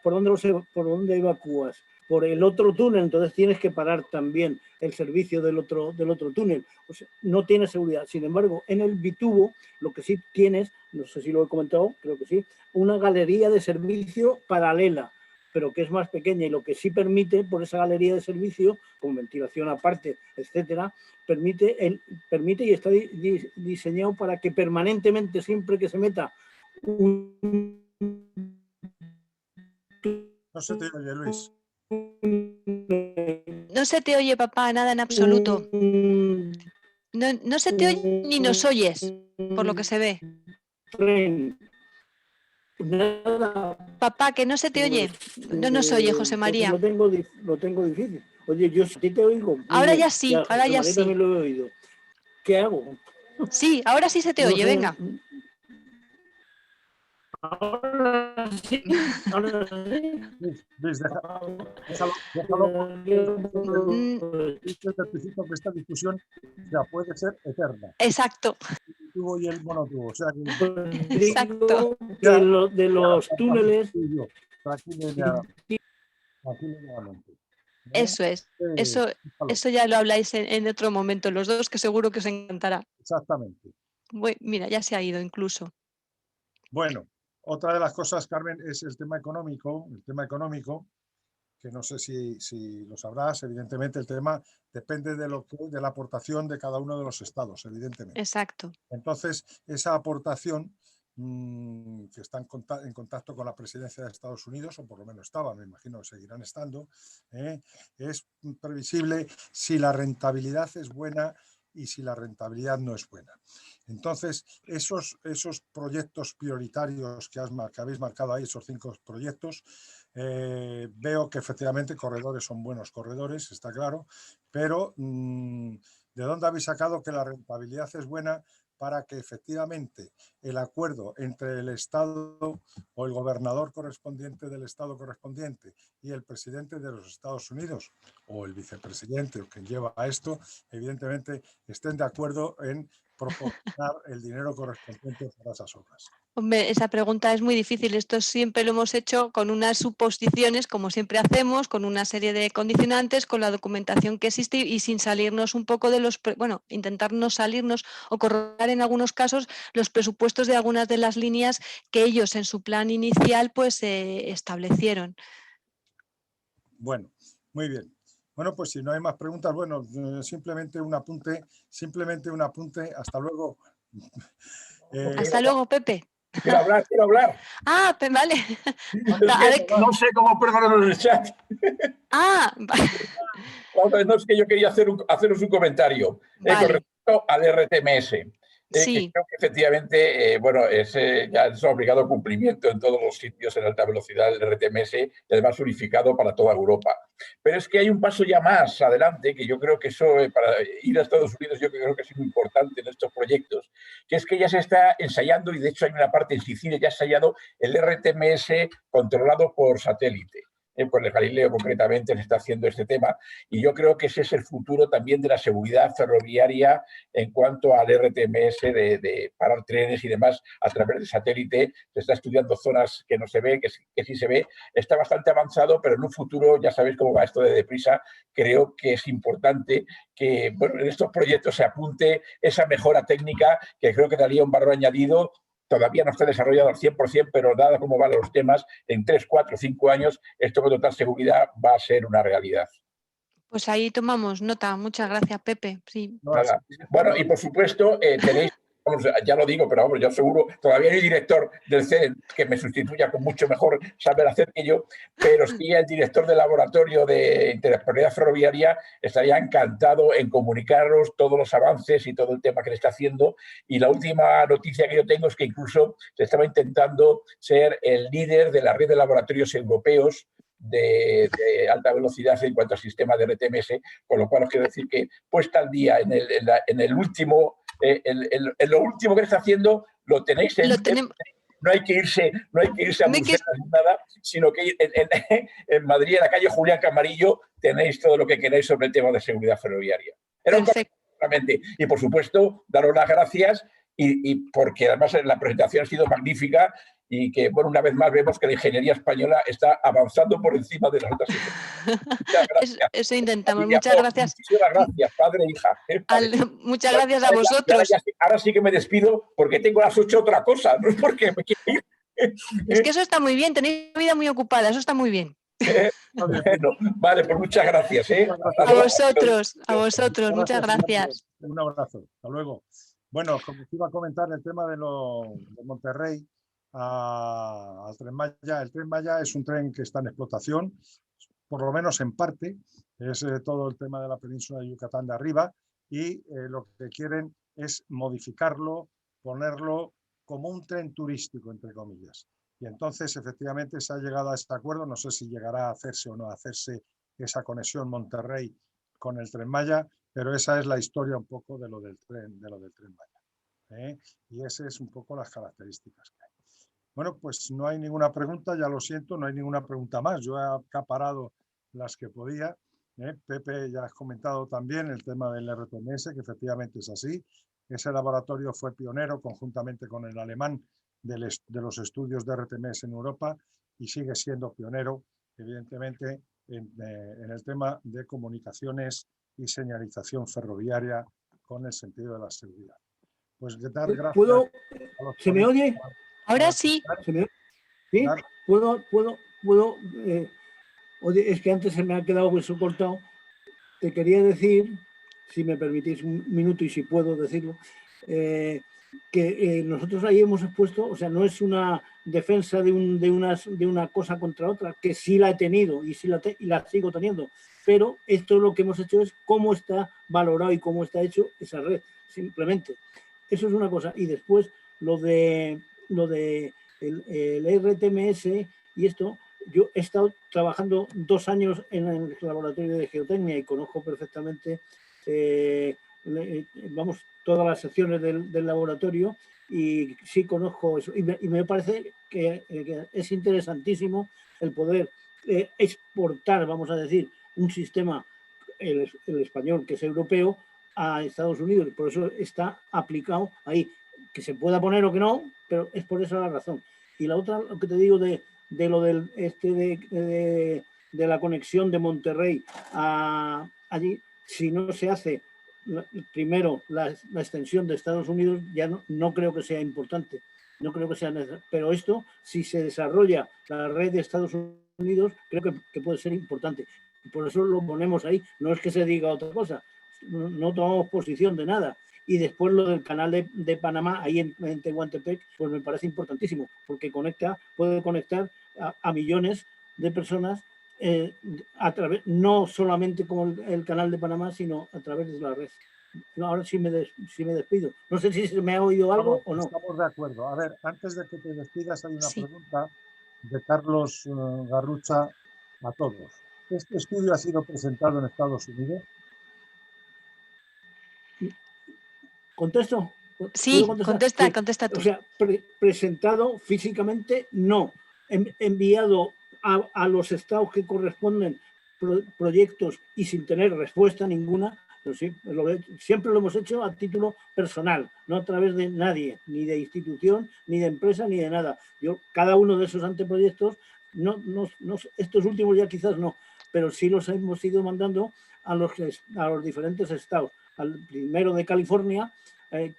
¿por dónde evacúas? Por el otro túnel, entonces tienes que parar también el servicio del otro túnel. O sea, no tienes seguridad. Sin embargo, en el bitubo, lo que sí tienes, no sé si lo he comentado, creo que sí, una galería de servicio paralela, pero que es más pequeña, y lo que sí permite, por esa galería de servicio, con ventilación aparte, etcétera, permite y está diseñado para que permanentemente, siempre que se meta No se te oye, Luis. No se te oye, papá, nada en absoluto. No se te oye ni nos oyes, por lo que se ve. Papá, que no se te oye. No nos oye, José María. Lo tengo difícil. Oye, yo sí te oigo. Ahora ya sí, ahora ya María sí. también lo he oído. ¿Qué hago? Sí, ahora sí se te oye, venga. Ahora sí. Luis, déjalo. Que esta discusión ya puede ser eterna. Exacto. El tubo y el monotubo. O sea, Exacto. De los túneles. Tranquilamente. Eso es. Eso ya lo habláis en otro momento, los dos, que seguro que os encantará. Exactamente. Mira, ya se ha ido incluso. Bueno, otra de las cosas, Carmen, es el tema económico. Que no sé si lo sabrás, evidentemente el tema depende de la aportación de cada uno de los estados, evidentemente. Exacto. Entonces, esa aportación que está en contacto con la presidencia de Estados Unidos, o por lo menos estaba, me imagino que seguirán estando, es previsible si la rentabilidad es buena y si la rentabilidad no es buena. Entonces, esos proyectos prioritarios que habéis marcado ahí, esos 5 proyectos, veo que efectivamente corredores son buenos corredores, está claro, pero ¿de dónde habéis sacado que la rentabilidad es buena para que efectivamente el acuerdo entre el Estado o el gobernador correspondiente del Estado correspondiente y el presidente de los Estados Unidos o el vicepresidente o quien lleva a esto, evidentemente estén de acuerdo en proporcionar el dinero correspondiente para esas obras? Hombre, esa pregunta es muy difícil. Esto siempre lo hemos hecho con unas suposiciones, como siempre hacemos, con una serie de condicionantes, con la documentación que existe y sin salirnos un poco de intentar no salirnos o corroborar en algunos casos los presupuestos de algunas de las líneas que ellos en su plan inicial pues establecieron. Bueno, muy bien. Bueno, pues si no hay más preguntas, bueno, simplemente un apunte, hasta luego. Hasta luego, Pepe. Quiero hablar, quiero hablar. Ah, vale. Es A que ver, no sé cómo ponerlo en el chat. ah, No, es que yo quería haceros un comentario con vale, respecto al RTMS. Que sí. creo que efectivamente, bueno, ya es obligado cumplimiento en todos los sitios en alta velocidad el RTMS y además unificado para toda Europa. Pero es que hay un paso ya más adelante que yo creo que eso, para ir a Estados Unidos, yo creo que es muy importante en estos proyectos, que es que ya se está ensayando, y de hecho hay una parte en Sicilia ya ensayado el RTMS controlado por satélite. Pues el Galileo concretamente se está haciendo este tema y yo creo que ese es el futuro también de la seguridad ferroviaria en cuanto al RTMS de parar trenes y demás a través de satélite. Se está estudiando zonas que no se ve, que sí se ve. Está bastante avanzado, pero en un futuro, ya sabéis cómo va esto de deprisa, creo que es importante que bueno, en estos proyectos se apunte esa mejora técnica que creo que daría un valor añadido. Todavía no está desarrollado al 100%, pero dado cómo van los temas, en 3, 4, 5 años, esto con total seguridad va a ser una realidad. Pues ahí tomamos nota. Muchas gracias, Pepe. Sí. No, Nada. Bueno, y por supuesto, tenéis, vamos, ya lo digo, pero vamos, yo seguro, todavía no hay director del CEN que me sustituya con mucho mejor saber hacer que yo, pero sí el director del laboratorio de interoperabilidad ferroviaria estaría encantado en comunicaros todos los avances y todo el tema que le está haciendo. Y la última noticia que yo tengo es que incluso se estaba intentando ser el líder de la red de laboratorios europeos de alta velocidad en cuanto al sistema de RTMS, con lo cual os quiero decir que puesta al día en el último, en lo último que está haciendo, lo tenéis Lo tenemos. no hay que irse a Bruselas ni nada, sino que en Madrid, en la calle Julián Camarillo, tenéis todo lo que queráis sobre el tema de seguridad ferroviaria. Perfecto. Y por supuesto, daros las gracias y porque además la presentación ha sido magnífica y que, bueno, una vez más vemos que la ingeniería española está avanzando por encima de las otras. Muchas gracias. Eso intentamos. Muchas gracias. Muchísimas gracias, padre e hija. Vale. Muchas gracias a vosotros. Ahora sí que me despido porque tengo a las 8 otra cosa, no es porque me quiero ir. Es que eso está muy bien, tenéis una vida muy ocupada, eso está muy bien. Bueno, vale, pues muchas gracias. A vosotros, muchas gracias. Un abrazo, hasta luego. Bueno, como os iba a comentar el tema de Monterrey al Tren Maya. El Tren Maya es un tren que está en explotación, por lo menos en parte, es todo el tema de la península de Yucatán de arriba, y lo que quieren es modificarlo, ponerlo como un tren turístico, entre comillas. Y entonces, efectivamente, se ha llegado a este acuerdo. No sé si llegará a hacerse o no a hacerse esa conexión Monterrey con el Tren Maya, pero esa es la historia un poco de lo del Tren Maya. Y esas es un poco las características que hay. Bueno, pues no hay ninguna pregunta, ya lo siento, no hay ninguna pregunta más. Yo he acaparado las que podía. Pepe, ya has comentado también el tema del RTMS, que efectivamente es así. Ese laboratorio fue pionero conjuntamente con el alemán de los estudios de RTMS en Europa y sigue siendo pionero, evidentemente, en el tema de comunicaciones y señalización ferroviaria con el sentido de la seguridad. Pues dar gracias. ¿Puedo? ¿Se me oye? Ahora sí. ¿Sí? ¿Puedo? Oye, es que antes se me ha quedado eso cortado. Te quería decir, si me permitís un minuto y si puedo decirlo, que nosotros ahí hemos expuesto, o sea, no es una defensa de una cosa contra otra, que sí la he tenido y la sigo teniendo, pero esto lo que hemos hecho es cómo está valorado y cómo está hecho esa red, simplemente. Eso es una cosa. Y después lo de el RTMS y esto, yo he estado trabajando 2 años en el laboratorio de geotecnia y conozco perfectamente todas las secciones del laboratorio y sí conozco eso. Y me parece que es interesantísimo el poder exportar, vamos a decir, un sistema, el español, que es europeo, a Estados Unidos. Por eso está aplicado ahí. Que se pueda poner o que no, pero es por esa la razón. Y la otra, lo que te digo de lo del de la conexión de Monterrey a allí, si no se hace primero la extensión de Estados Unidos, ya no creo que sea importante. No creo que sea necesario. Pero esto, si se desarrolla la red de Estados Unidos, Unidos, creo que puede ser importante. Y por eso lo ponemos ahí. No es que se diga otra cosa. No tomamos posición de nada. Y después lo del canal de Panamá, ahí en Tehuantepec, pues me parece importantísimo, porque puede conectar a millones de personas a través, no solamente con el canal de Panamá, sino a través de la red. No, ahora sí me despido. No sé si se me ha oído algo o no. Estamos de acuerdo. A ver, antes de que te despidas, hay una Sí. pregunta de Carlos Garrucha a todos. ¿Este estudio ha sido presentado en Estados Unidos? ¿Contesto? Sí, contestar? contesta tú. O sea, presentado físicamente, no. Enviado a los estados que corresponden proyectos y sin tener respuesta ninguna, pero sí, siempre lo hemos hecho a título personal, no a través de nadie, ni de institución, ni de empresa, ni de nada. Cada uno de esos anteproyectos, estos últimos ya quizás no, pero sí los hemos ido mandando a los diferentes estados. Al primero de California,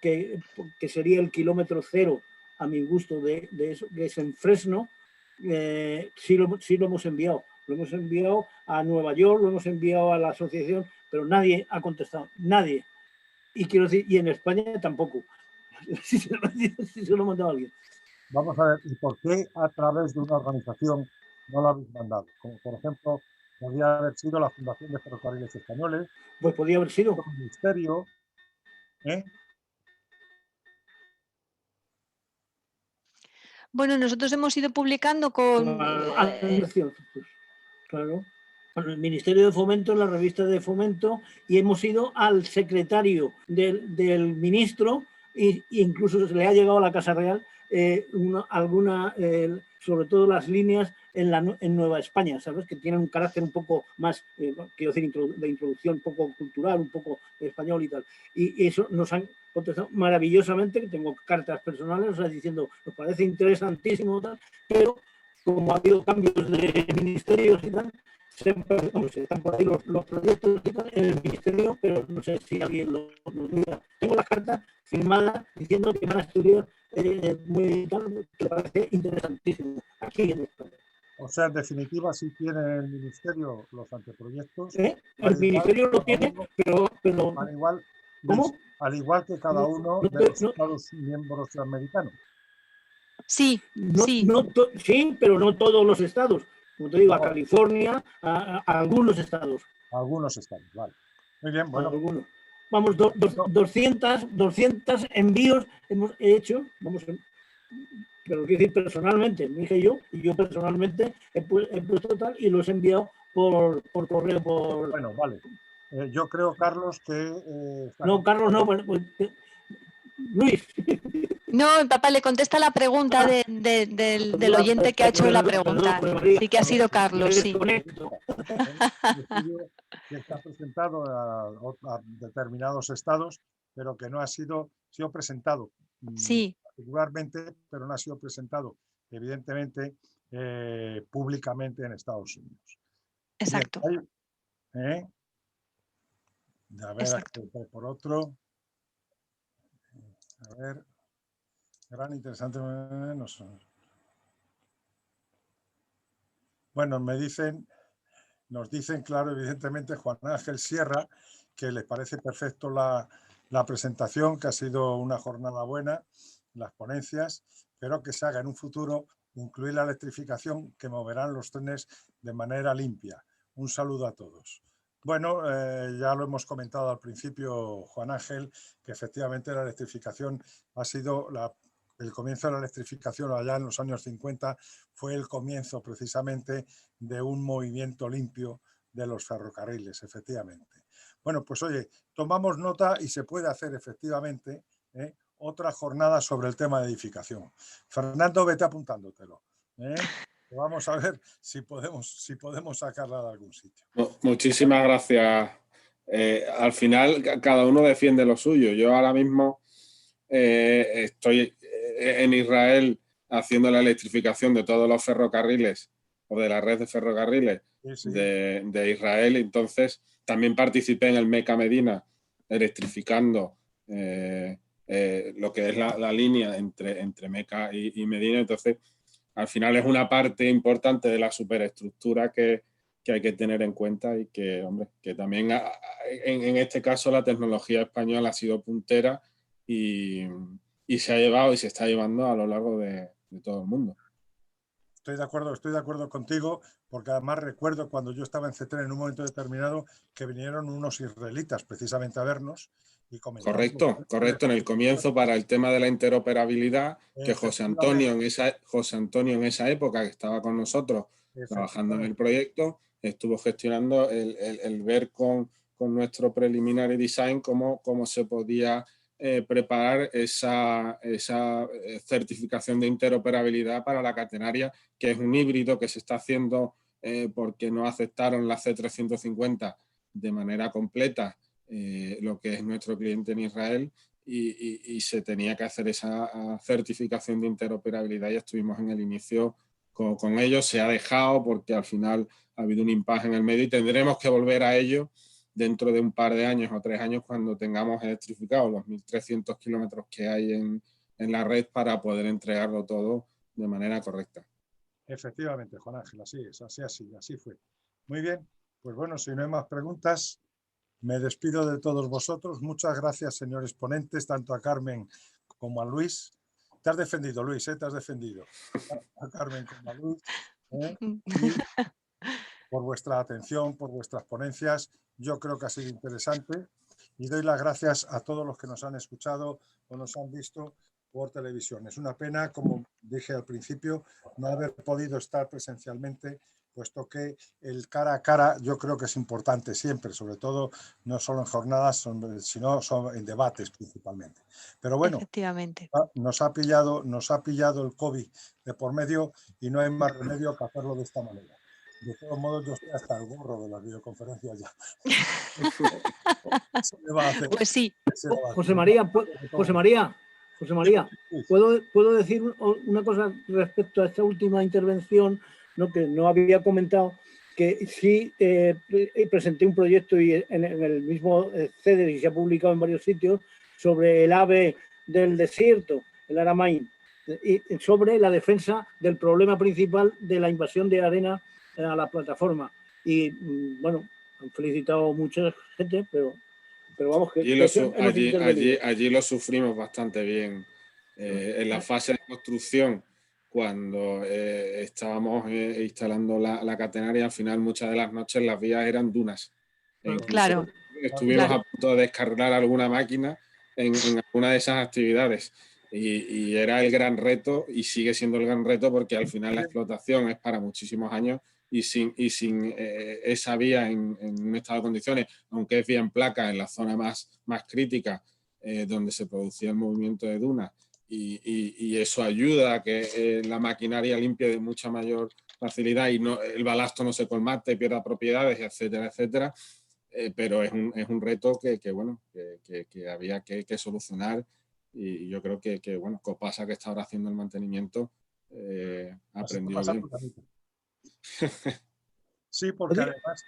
que sería el kilómetro cero, a mi gusto, de eso, que es en Fresno. Sí lo hemos enviado. Lo hemos enviado a Nueva York, lo hemos enviado a la asociación, pero nadie ha contestado, nadie. Y quiero decir, y en España tampoco. Si se lo ha mandado a alguien. Vamos a ver, ¿y por qué a través de una organización no lo habéis mandado? Como por ejemplo, podría haber sido la Fundación de Ferrocarriles Españoles, Pues podría haber sido. el Ministerio, ¿eh? Bueno, nosotros hemos ido publicando con... Claro. El Ministerio de Fomento, en la revista de Fomento, y hemos ido al secretario del ministro, e incluso se le ha llegado a la Casa Real sobre todo las líneas en Nueva España, ¿sabes? Que tienen un carácter un poco más, quiero decir, de introducción, un poco cultural, un poco español y tal. Y eso nos han contestado maravillosamente, que tengo cartas personales, o sea, diciendo, nos parece interesantísimo, tal, pero como ha habido cambios de ministerios y tal, están por ahí los proyectos en el ministerio, pero no sé si alguien lo mira. Tengo las cartas firmadas diciendo que van a estudiar muy tal, que parece interesantísimo aquí en España. O sea, en definitiva, sí tiene el Ministerio los anteproyectos. El Ministerio lo tiene, pero ¿cómo? Al igual que cada uno de los Estados miembros americanos. Sí, sí. Sí, pero no todos los estados. Como te digo, a California, a algunos estados. A algunos estados, vale. Muy bien, bueno. Algunos. Vamos, 200 envíos hemos hecho, pero quiero decir personalmente, me dije yo, y yo personalmente he puesto tal y los he enviado por correo. Bueno, vale. Yo creo, Carlos, que... no, Carlos, no, pues, Luis. No, papá, le contesta la pregunta del oyente que ha hecho la pregunta. Sí que ha sido Carlos, sí. Que está presentado a determinados estados, pero que no ha sido presentado sí. particularmente, pero no ha sido presentado, evidentemente, públicamente en Estados Unidos. Exacto. Bien, a ver, exacto. por otro. A ver, gran interesante. No sé. Bueno, nos dicen, claro, evidentemente, Juan Ángel Sierra, que les parece perfecto la presentación, que ha sido una jornada buena, las ponencias, pero que se haga en un futuro incluir la electrificación, que moverán los trenes de manera limpia. Un saludo a todos. Bueno, ya lo hemos comentado al principio, Juan Ángel, que efectivamente la electrificación ha sido el comienzo de la electrificación allá en los años 50 fue el comienzo precisamente de un movimiento limpio de los ferrocarriles, efectivamente. Bueno, pues oye, tomamos nota y se puede hacer efectivamente otra jornada sobre el tema de edificación. Fernando, vete apuntándotelo. Vamos a ver si podemos sacarla de algún sitio. Muchísimas gracias. Al final, cada uno defiende lo suyo. Yo ahora mismo estoy en Israel haciendo la electrificación de todos los ferrocarriles o de la red de ferrocarriles de Israel. Entonces, también participé en el Meca Medina electrificando lo que es la línea entre Meca y Medina. Entonces, al final es una parte importante de la superestructura que hay que tener en cuenta y que, hombre, que también en este caso la tecnología española ha sido puntera y se ha llevado y se está llevando a lo largo de todo el mundo. Estoy de acuerdo contigo, porque además recuerdo cuando yo estaba en CETER en un momento determinado que vinieron unos israelitas precisamente a vernos y comentaron. Correcto. En el comienzo, para el tema de la interoperabilidad, que José Antonio en esa época, que estaba con nosotros trabajando en el proyecto, estuvo gestionando el ver con nuestro preliminary design cómo se podía preparar esa certificación de interoperabilidad para la catenaria, que es un híbrido que se está haciendo porque no aceptaron la C350 de manera completa, lo que es nuestro cliente en Israel, y se tenía que hacer esa certificación de interoperabilidad y estuvimos en el inicio con ellos. Se ha dejado porque al final ha habido un impasse en el medio y tendremos que volver a ello dentro de un par de años o 3 años cuando tengamos electrificados los 1.300 kilómetros que hay en la red para poder entregarlo todo de manera correcta. Efectivamente, Juan Ángel, así es, así fue. Muy bien, pues bueno, si no hay más preguntas, me despido de todos vosotros. Muchas gracias, señores ponentes, tanto a Carmen como a Luis. Te has defendido, Luis, te has defendido. A Carmen como a Luis. Y por vuestra atención, por vuestras ponencias. Yo creo que ha sido interesante y doy las gracias a todos los que nos han escuchado o nos han visto por televisión. Es una pena, como dije al principio, no haber podido estar presencialmente, puesto que el cara a cara yo creo que es importante siempre, sobre todo no solo en jornadas, sino en debates principalmente. Pero bueno, efectivamente, nos ha pillado el COVID de por medio y no hay más remedio que hacerlo de esta manera. De todos modos, yo estoy hasta el gorro de las videoconferencias ya. Pues sí. José María, ¿puedo decir una cosa respecto a esta última intervención, ¿no? Que no había comentado? Que sí presenté un proyecto y en el mismo CEDER y se ha publicado en varios sitios sobre el ave del desierto, el Aramain, y sobre la defensa del problema principal de la invasión de arena a la plataforma. Y bueno, han felicitado mucha gente, pero vamos, que allí lo sufrimos bastante bien. En la fase de construcción, cuando estábamos instalando la catenaria, al final muchas de las noches las vías eran dunas. Claro. Estuvimos a punto de descargar alguna máquina en alguna de esas actividades. Y era el gran reto y sigue siendo el gran reto porque al final la explotación es para muchísimos años y sin esa vía en un estado de condiciones, aunque es vía en placa en la zona más crítica donde se producía el movimiento de dunas y eso ayuda a que la maquinaria limpie de mucha mayor facilidad y el balasto no se colmate, pierda propiedades, etcétera, etcétera. Pero es un reto que había que solucionar. Y yo creo que bueno, Copasa, que está ahora haciendo el mantenimiento, ha aprendido bien. Sí, porque además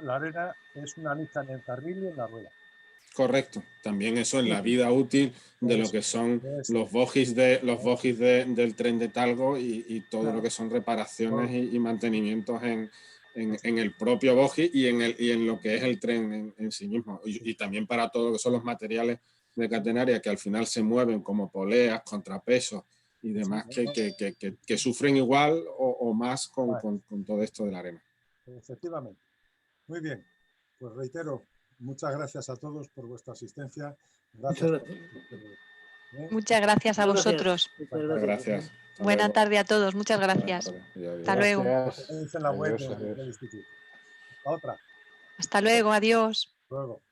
la arena es una lija en el carril y en la rueda. Correcto. También eso en la vida útil de lo que son los bogies del tren de Talgo y todo lo que son reparaciones y mantenimientos en el propio bogie y en lo que es el tren en sí mismo. Y también para todo lo que son los materiales de catenaria que al final se mueven como poleas, contrapesos y demás que sufren igual o más con todo esto de la arena. Efectivamente. Muy bien. Pues reitero, muchas gracias a todos por vuestra asistencia. Muchas gracias a vosotros. Muchas gracias. Buena tarde a todos. Muchas gracias. Hasta luego. En la web del instituto. Hasta otra. Hasta luego. Adiós. Luego.